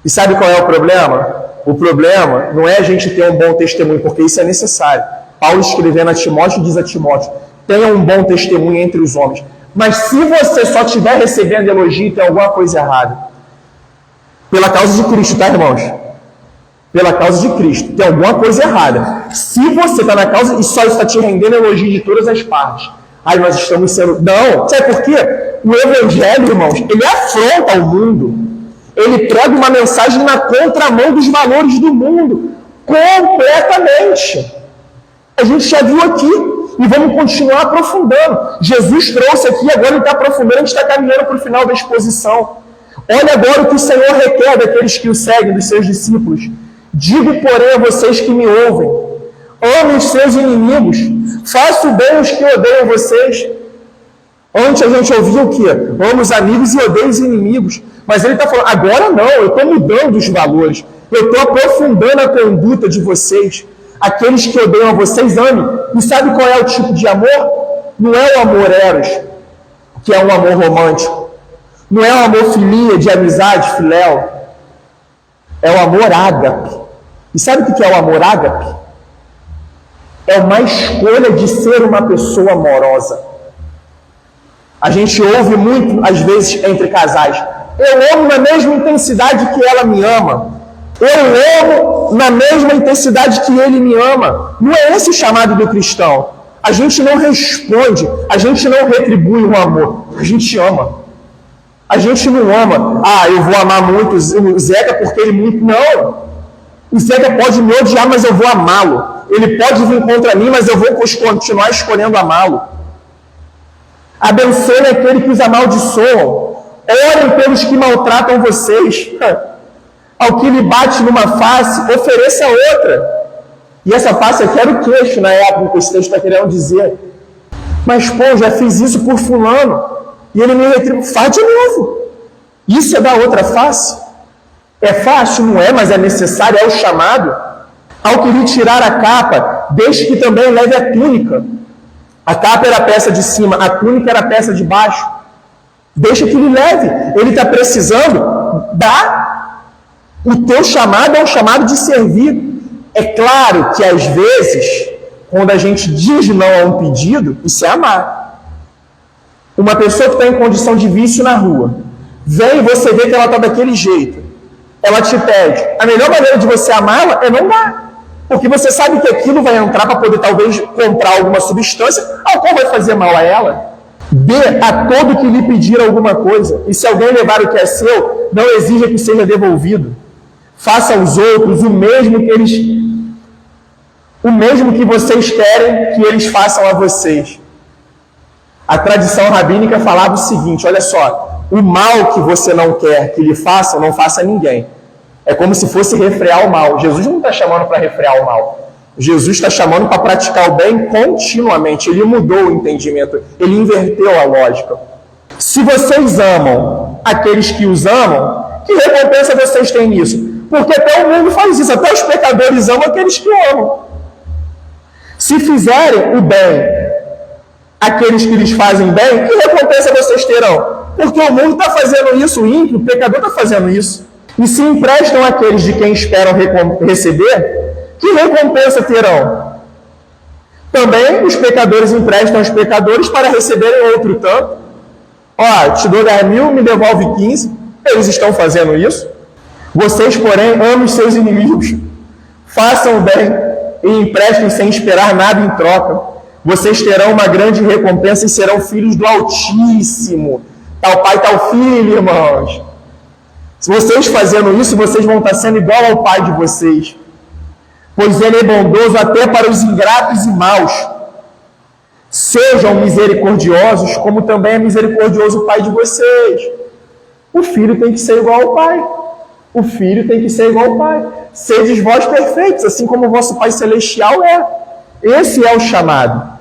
E sabe qual é o problema? O problema não é a gente ter um bom testemunho, porque isso é necessário. Paulo escrevendo a Timóteo diz a Timóteo, tenha um bom testemunho entre os homens. Mas se você só estiver recebendo elogio, tem alguma coisa errada. Pela causa de Cristo, tá, irmãos? Pela causa de Cristo, tem alguma coisa errada. Se você está na causa e só está te rendendo elogio de todas as partes, ai, nós estamos sendo... Não, sabe por quê? O Evangelho, irmãos, ele afronta o mundo. Ele prega uma mensagem na contramão dos valores do mundo. Completamente. A gente já viu aqui. E vamos continuar aprofundando. Jesus trouxe aqui, agora ele está aprofundando, a gente está caminhando para o final da exposição. Olha agora o que o Senhor requer daqueles que o seguem, dos seus discípulos. Digo, porém, a vocês que me ouvem, amem os seus inimigos, façam bem os que odeiam vocês. Antes a gente ouvia o quê? Ame os amigos e odeie os inimigos. Mas ele está falando, agora não, eu estou mudando os valores. Eu estou aprofundando a conduta de vocês. Aqueles que odeiam a vocês, amem. E sabe qual é o tipo de amor? Não é o amor eros, que é um amor romântico. Não é o amor filia, de amizade, filéu. É o amor ágape. E sabe o que é o amor ágape? É uma escolha de ser uma pessoa amorosa. A gente ouve muito, às vezes, entre casais. Eu amo na mesma intensidade que ela me ama. Eu amo na mesma intensidade que ele me ama. Não é esse o chamado do cristão. A gente não responde, a gente não retribui o amor. A gente ama. A gente não ama. Ah, eu vou amar muito o Zeca porque ele muito... Não. O Zeca pode me odiar, mas eu vou amá-lo. Ele pode vir contra mim, mas eu vou continuar escolhendo amá-lo. Abençoe aquele que os amaldiçoam. Orem pelos que maltratam vocês. Ao que lhe bate numa face, ofereça outra. E essa face aqui era o queixo na época que esse texto está querendo dizer. Mas, pô, já fiz isso por fulano. E ele me retribui. Faz de novo. Isso é da outra face. É fácil? Não é, mas é necessário, é o chamado. Ao que lhe tirar a capa, deixe que também leve a túnica. A capa era a peça de cima, a túnica era a peça de baixo. Deixa que ele leve. Ele está precisando, dá. O teu chamado é um chamado de servir. É claro que, às vezes, quando a gente diz não a um pedido, isso é amar. Uma pessoa que está em condição de vício na rua, vem e você vê que ela está daquele jeito. Ela te pede. A melhor maneira de você amá-la é não dar. Porque você sabe que aquilo vai entrar para poder, talvez, comprar alguma substância, ao qual vai fazer mal a ela. Dê a todo que lhe pedir alguma coisa. E se alguém levar o que é seu, não exija que seja devolvido. Faça aos outros o mesmo que vocês querem que eles façam a vocês. A tradição rabínica falava o seguinte, olha só, o mal que você não quer que lhe façam, não faça a ninguém. É como se fosse refrear o mal. Jesus não está chamando para refrear o mal. Jesus está chamando para praticar o bem continuamente. Ele mudou o entendimento, ele inverteu a lógica. Se vocês amam aqueles que os amam, que recompensa vocês têm nisso? Porque até o mundo faz isso, até os pecadores amam aqueles que o amam. Se fizerem o bem àqueles que lhes fazem bem, que recompensa vocês terão? Porque o mundo está fazendo isso, o ímpio, o pecador está fazendo isso. E se emprestam àqueles de quem esperam receber, que recompensa terão? Também os pecadores emprestam aos pecadores para receberem outro tanto. Ó, te dou 10 mil, me devolve 15. Eles estão fazendo isso. Vocês, porém, amem os seus inimigos, façam o bem e emprestem sem esperar nada em troca. Vocês terão uma grande recompensa e serão filhos do Altíssimo. Tal pai, tal filho, irmãos. Se vocês fazendo isso, vocês vão estar sendo igual ao pai de vocês. Pois ele é bondoso até para os ingratos e maus. Sejam misericordiosos, como também é misericordioso o pai de vocês. O filho tem que ser igual ao pai. O filho tem que ser igual ao pai. Sedes vós perfeitos, assim como o vosso Pai Celestial é. Esse é o chamado.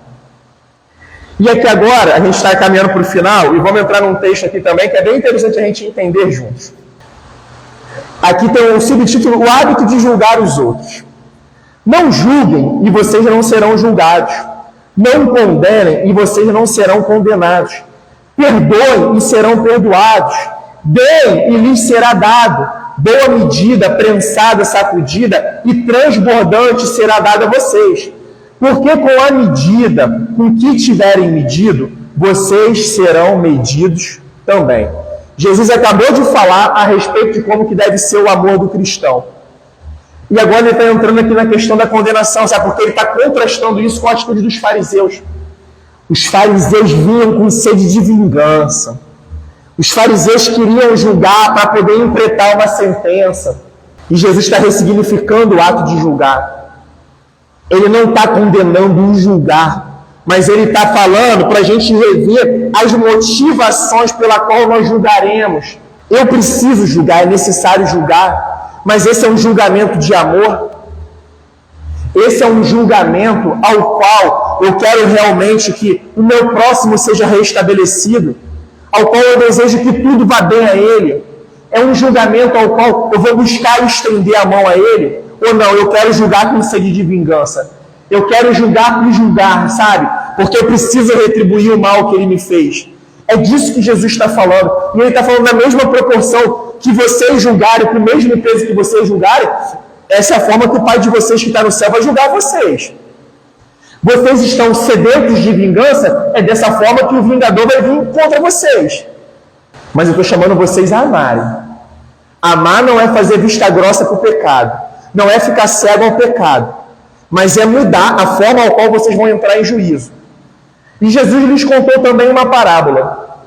E aqui agora, a gente está caminhando para o final, e vamos entrar num texto aqui também, que é bem interessante a gente entender juntos. Aqui tem um subtítulo, o hábito de julgar os outros. Não julguem, e vocês não serão julgados. Não condenem, e vocês não serão condenados. Perdoem, e serão perdoados. Deem, e lhes será dado. Boa medida, prensada, sacudida e transbordante será dada a vocês. Porque com a medida com que tiverem medido, vocês serão medidos também. Jesus acabou de falar a respeito de como que deve ser o amor do cristão. E agora ele está entrando aqui na questão da condenação, sabe? Porque ele está contrastando isso com a atitude dos fariseus. Os fariseus vinham com sede de vingança. Os fariseus queriam julgar para poder impretar uma sentença. E Jesus está ressignificando o ato de julgar. Ele não está condenando o julgar, mas ele está falando para a gente rever as motivações pela qual nós julgaremos. Eu preciso julgar, é necessário julgar, mas esse é um julgamento de amor. Esse é um julgamento ao qual eu quero realmente que o meu próximo seja restabelecido, ao qual eu desejo que tudo vá bem a ele. É um julgamento ao qual eu vou buscar estender a mão a ele, ou não, eu quero julgar com sede de vingança. Eu quero julgar por julgar, sabe? Porque eu preciso retribuir o mal que ele me fez. É disso que Jesus está falando. E ele está falando na mesma proporção que vocês julgarem, com o mesmo peso que vocês julgarem, essa é a forma que o Pai de vocês que está no céu vai julgar vocês. Vocês estão sedentos de vingança, é dessa forma que o vingador vai vir contra vocês. Mas eu estou chamando vocês a amarem. Amar não é fazer vista grossa para o pecado. Não é ficar cego ao pecado. Mas é mudar a forma ao qual vocês vão entrar em juízo. E Jesus lhes contou também uma parábola.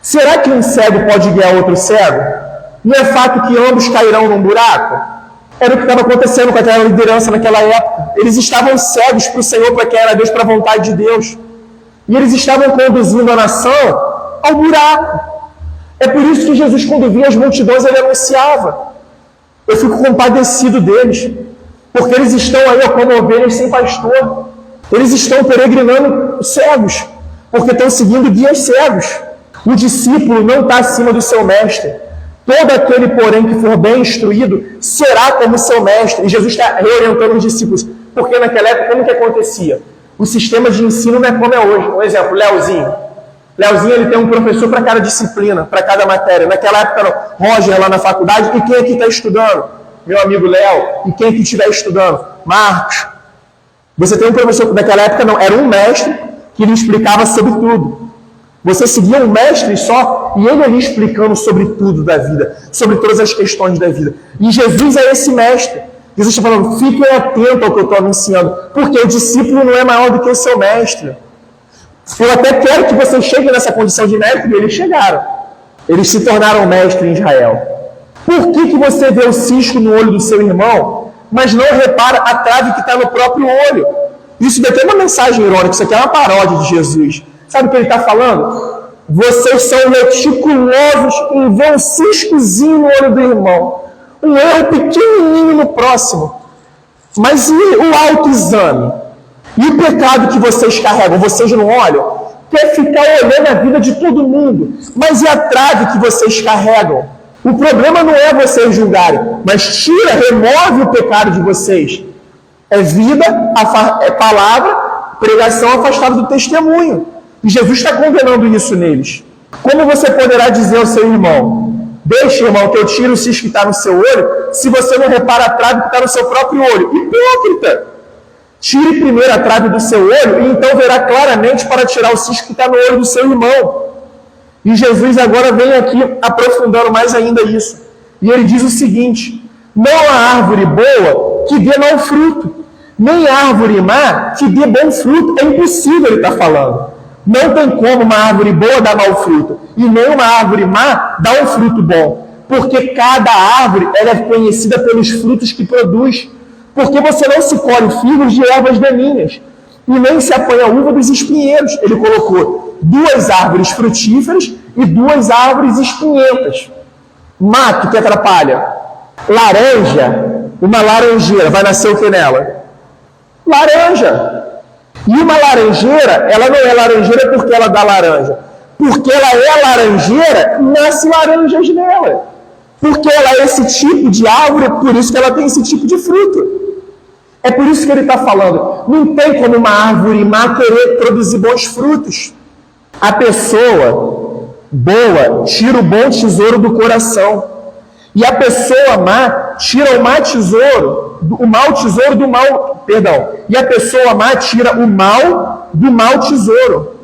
Será que um cego pode guiar outro cego? Não é fato que ambos cairão num buraco? Era o que estava acontecendo com aquela liderança naquela época. Eles estavam cegos para o Senhor, para quem era Deus, para a vontade de Deus. E eles estavam conduzindo a nação ao buraco. É por isso que Jesus, quando via as multidões, ele anunciava. Eu fico compadecido deles, porque eles estão aí como ovelhas sem pastor. Eles estão peregrinando cegos, porque estão seguindo guias cegos. O discípulo não está acima do seu mestre. Todo aquele, porém, que for bem instruído, será como seu mestre. E Jesus está reorientando os discípulos. Porque naquela época, como que acontecia? O sistema de ensino não é como é hoje. Um exemplo, Leozinho. Leozinho, ele tem um professor para cada disciplina, para cada matéria. Naquela época, Roger lá na faculdade. E quem aqui está estudando? Meu amigo Léo. E quem aqui estiver estudando? Marcos. Você tem um professor, naquela época não, era um mestre que lhe explicava sobre tudo. Você seguia um mestre só, e ele ali explicando sobre tudo da vida, sobre todas as questões da vida. E Jesus é esse mestre. Jesus está falando, fiquem atentos ao que eu estou anunciando, porque o discípulo não é maior do que o seu mestre. Eu até quero que vocês cheguem nessa condição de mestre, e eles chegaram. Eles se tornaram mestre em Israel. Por que você vê o cisco no olho do seu irmão, mas não repara a trave que está no próprio olho? Isso daqui é uma mensagem irônica, isso aqui é uma paródia de Jesus. Sabe o que ele está falando? Vocês são meticulosos em ver um ciscozinho no olho do irmão. Um erro pequenininho no próximo. Mas e o autoexame? E o pecado que vocês carregam? Vocês não olham? Quer ficar olhando a vida de todo mundo. Mas e a trave que vocês carregam? O problema não é vocês julgarem, mas remove o pecado de vocês. É vida, é palavra, pregação afastada do testemunho. E Jesus está condenando isso neles. Como você poderá dizer ao seu irmão, deixa, irmão, que eu tiro o cisco que está no seu olho, se você não repara a trave que está no seu próprio olho? Hipócrita! Tire primeiro a trave do seu olho e então verá claramente para tirar o cisco que está no olho do seu irmão. E Jesus agora vem aqui aprofundando mais ainda isso. E ele diz o seguinte: não há árvore boa que dê mau fruto, nem árvore má que dê bom fruto. É impossível, ele está falando. Não tem como uma árvore boa dar mau fruto, e nem uma árvore má dar um fruto bom. Porque cada árvore ela é conhecida pelos frutos que produz. Porque você não se colhe figos de ervas daninhas, e nem se apanha uva dos espinheiros. Ele colocou 2 árvores frutíferas e 2 árvores espinhentas. Mato que atrapalha. Laranja, uma laranjeira, vai nascer o que nela? Laranja. E uma laranjeira, ela não é laranjeira porque ela dá laranja. Porque ela é laranjeira, nasce laranjas nela. Porque ela é esse tipo de árvore, por isso que ela tem esse tipo de fruto. É por isso que ele está falando. Não tem como uma árvore má querer produzir bons frutos. A pessoa boa tira o bom tesouro do coração. E a pessoa má tira o mau tesouro, do mau, perdão. E a pessoa má tira o mal do mau tesouro.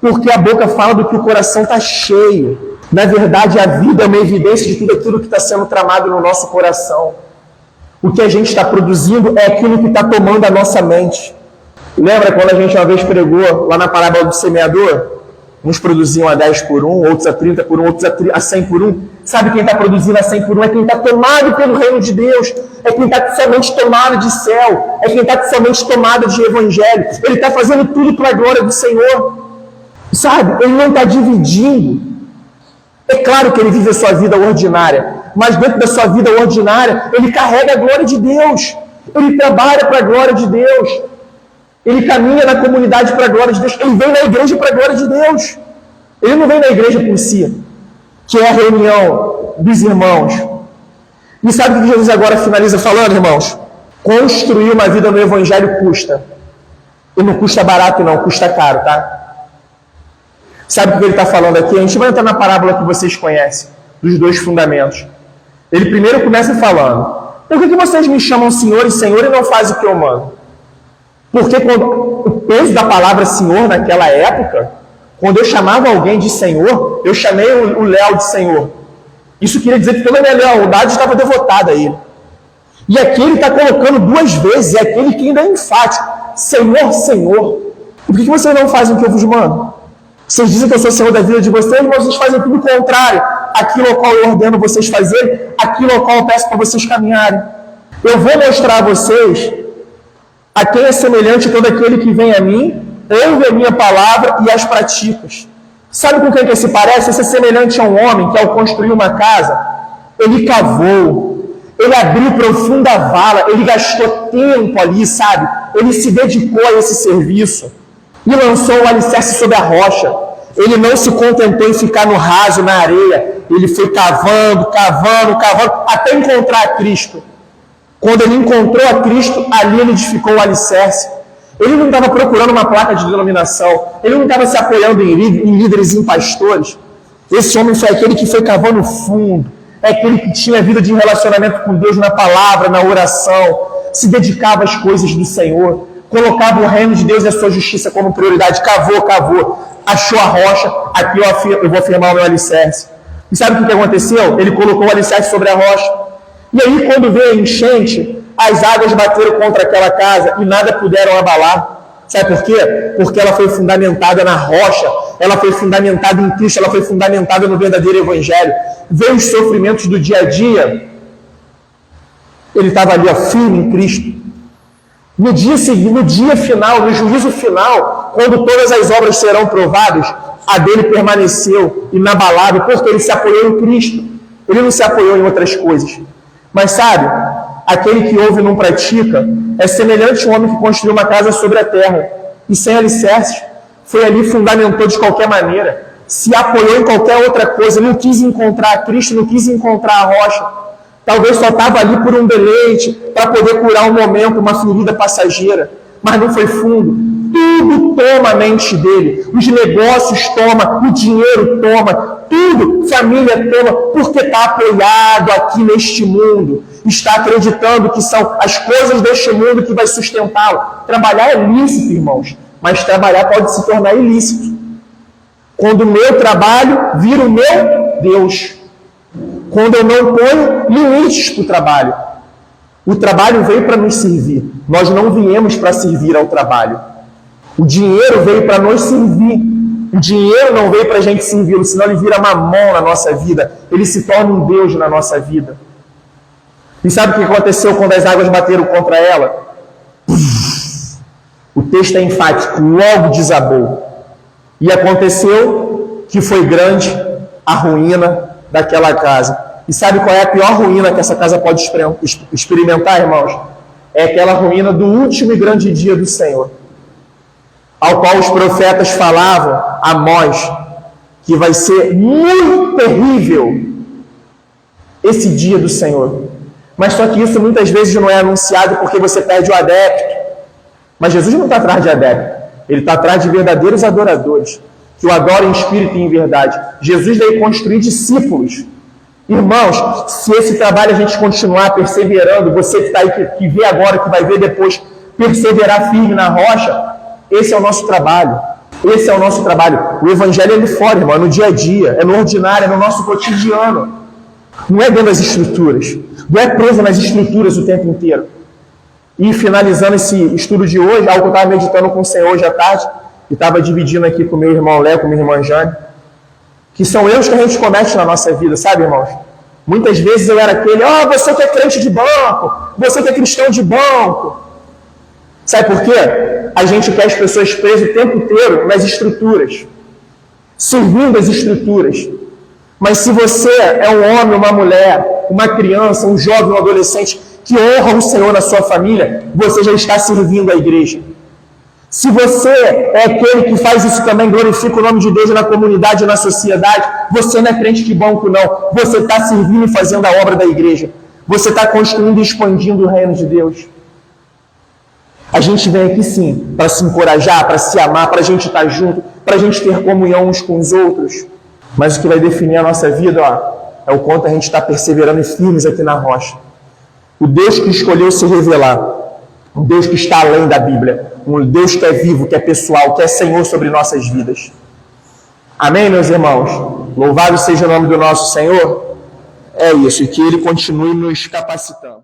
Porque a boca fala do que o coração está cheio. Na verdade, a vida é uma evidência de tudo aquilo que está sendo tramado no nosso coração. O que a gente está produzindo é aquilo que está tomando a nossa mente. Lembra quando a gente uma vez pregou lá na parábola do semeador? Uns produziam a 10 por 1, outros a 30 por 1, outros a 100 por 1. Sabe quem está produzindo a 100 por 1? É quem está tomado pelo reino de Deus. É quem está somente tomado de céu. É quem está somente tomado de evangelho. Ele está fazendo tudo para a glória do Senhor. Sabe? Ele não está dividindo. É claro que ele vive a sua vida ordinária, mas dentro da sua vida ordinária, ele carrega a glória de Deus. Ele trabalha para a glória de Deus. Ele caminha na comunidade para a glória de Deus. Ele vem na igreja para a glória de Deus. Ele não vem na igreja por si, que é a reunião dos irmãos. E sabe o que Jesus agora finaliza falando, irmãos? Construir uma vida no evangelho custa. E não custa barato não, custa caro, tá? Sabe o que ele está falando aqui? A gente vai entrar na parábola que vocês conhecem, dos 2 fundamentos. Ele primeiro começa falando: por que vocês me chamam Senhor e Senhor e não fazem o que eu mando? Porque o peso da palavra Senhor naquela época, quando eu chamava alguém de Senhor, eu chamei o Léo de Senhor. Isso queria dizer que toda a minha lealdade estava devotada a ele. E aqui ele está colocando 2 vezes, é aquele que ainda é enfático: Senhor, Senhor. Por que vocês não fazem o que eu vos mando? Vocês dizem que eu sou Senhor da vida de vocês, mas vocês fazem tudo o contrário. Aquilo ao qual eu ordeno vocês fazerem, aquilo ao qual eu peço para vocês caminharem. Eu vou mostrar a vocês a quem é semelhante todo aquele que vem a mim, ouve a minha palavra e as pratica. Sabe com quem que se parece? Esse é semelhante a um homem que, ao construir uma casa, ele cavou, ele abriu profunda vala, ele gastou tempo ali, sabe? Ele se dedicou a esse serviço e lançou o alicerce sobre a rocha. Ele não se contentou em ficar no raso, na areia. Ele foi cavando, até encontrar a Cristo. Quando ele encontrou a Cristo, ali ele edificou o alicerce. Ele não estava procurando uma placa de denominação. Ele não estava se apoiando em líderes e em pastores. Esse homem foi aquele que foi cavando fundo. É aquele que tinha vida de relacionamento com Deus na palavra, na oração. Se dedicava às coisas do Senhor. Colocava o reino de Deus e a sua justiça como prioridade. Cavou. Achou a rocha. Aqui eu vou afirmar o meu alicerce. E sabe o que aconteceu? Ele colocou o alicerce sobre a rocha. E aí, quando veio a enchente, as águas bateram contra aquela casa e nada puderam abalar. Sabe por quê? Porque ela foi fundamentada na rocha, ela foi fundamentada em Cristo, ela foi fundamentada no verdadeiro evangelho. Veio os sofrimentos do dia a dia, ele estava ali, firme em Cristo. No dia seguinte, no dia final, no juízo final, quando todas as obras serão provadas, a dele permaneceu inabalável, porque ele se apoiou em Cristo. Ele não se apoiou em outras coisas. Mas sabe, aquele que ouve e não pratica é semelhante a um homem que construiu uma casa sobre a terra e sem alicerces, foi ali e fundamentou de qualquer maneira, se apoiou em qualquer outra coisa, não quis encontrar a Cristo, não quis encontrar a rocha, talvez só estava ali por um deleite, para poder curar um momento, uma ferida passageira, mas não foi fundo. Tudo toma a mente dele, os negócios toma, o dinheiro toma, tudo, família toma, porque está apoiado aqui neste mundo, está acreditando que são as coisas deste mundo que vai sustentá-lo. Trabalhar é lícito, irmãos, mas trabalhar pode se tornar ilícito. Quando o meu trabalho vira o meu Deus. quando eu não ponho limites para o trabalho. O trabalho veio para nos servir. Nós não viemos para servir ao trabalho. O dinheiro veio para nos servir. O dinheiro não veio para a gente servi-lo, senão ele vira mamão na nossa vida. Ele se torna um Deus na nossa vida. E sabe o que aconteceu quando as águas bateram contra ela? O texto é enfático, logo desabou. E aconteceu que foi grande a ruína daquela casa. E sabe qual é a pior ruína que essa casa pode experimentar, irmãos? É aquela ruína do último e grande dia do Senhor, ao qual os profetas falavam, Amós, que vai ser muito terrível esse dia do Senhor. Mas só que isso muitas vezes não é anunciado porque você perde o adepto. Mas Jesus não está atrás de adepto. Ele está atrás de verdadeiros adoradores, que o adoram em espírito e em verdade. Jesus veio construir discípulos. Irmãos, se esse trabalho a gente continuar perseverando, você que está aí, que vê agora, que vai ver depois, perseverar firme na rocha, esse é o nosso trabalho. Esse é o nosso trabalho. O evangelho é ali fora, irmão, é no dia a dia, é no ordinário, é no nosso cotidiano. Não é dentro das estruturas. Não é preso nas estruturas o tempo inteiro. E finalizando esse estudo de hoje, algo que eu estava meditando com o Senhor hoje à tarde, e estava dividindo aqui com meu irmão Léo, com minha irmã Jane, que são erros que a gente comete na nossa vida, sabe, irmãos? Muitas vezes eu era aquele, você que é crente de banco, você que é cristão de banco. Sabe por quê? A gente quer as pessoas presas o tempo inteiro nas estruturas, servindo as estruturas. Mas se você é um homem, uma mulher, uma criança, um jovem, um adolescente que honra o Senhor na sua família, você já está servindo a igreja. Se você é aquele que faz isso também, glorifica o nome de Deus na comunidade e na sociedade, você não é crente de banco, não. Você está servindo e fazendo a obra da igreja. Você está construindo e expandindo o reino de Deus. A gente vem aqui sim, para se encorajar, para se amar, para a gente estar junto, para a gente ter comunhão uns com os outros. Mas o que vai definir a nossa vida, é o quanto a gente está perseverando e firmes aqui na rocha. O Deus que escolheu se revelar, um Deus que está além da Bíblia, um Deus que é vivo, que é pessoal, que é Senhor sobre nossas vidas. Amém, meus irmãos? Louvado seja o nome do nosso Senhor. É isso, e que Ele continue nos capacitando.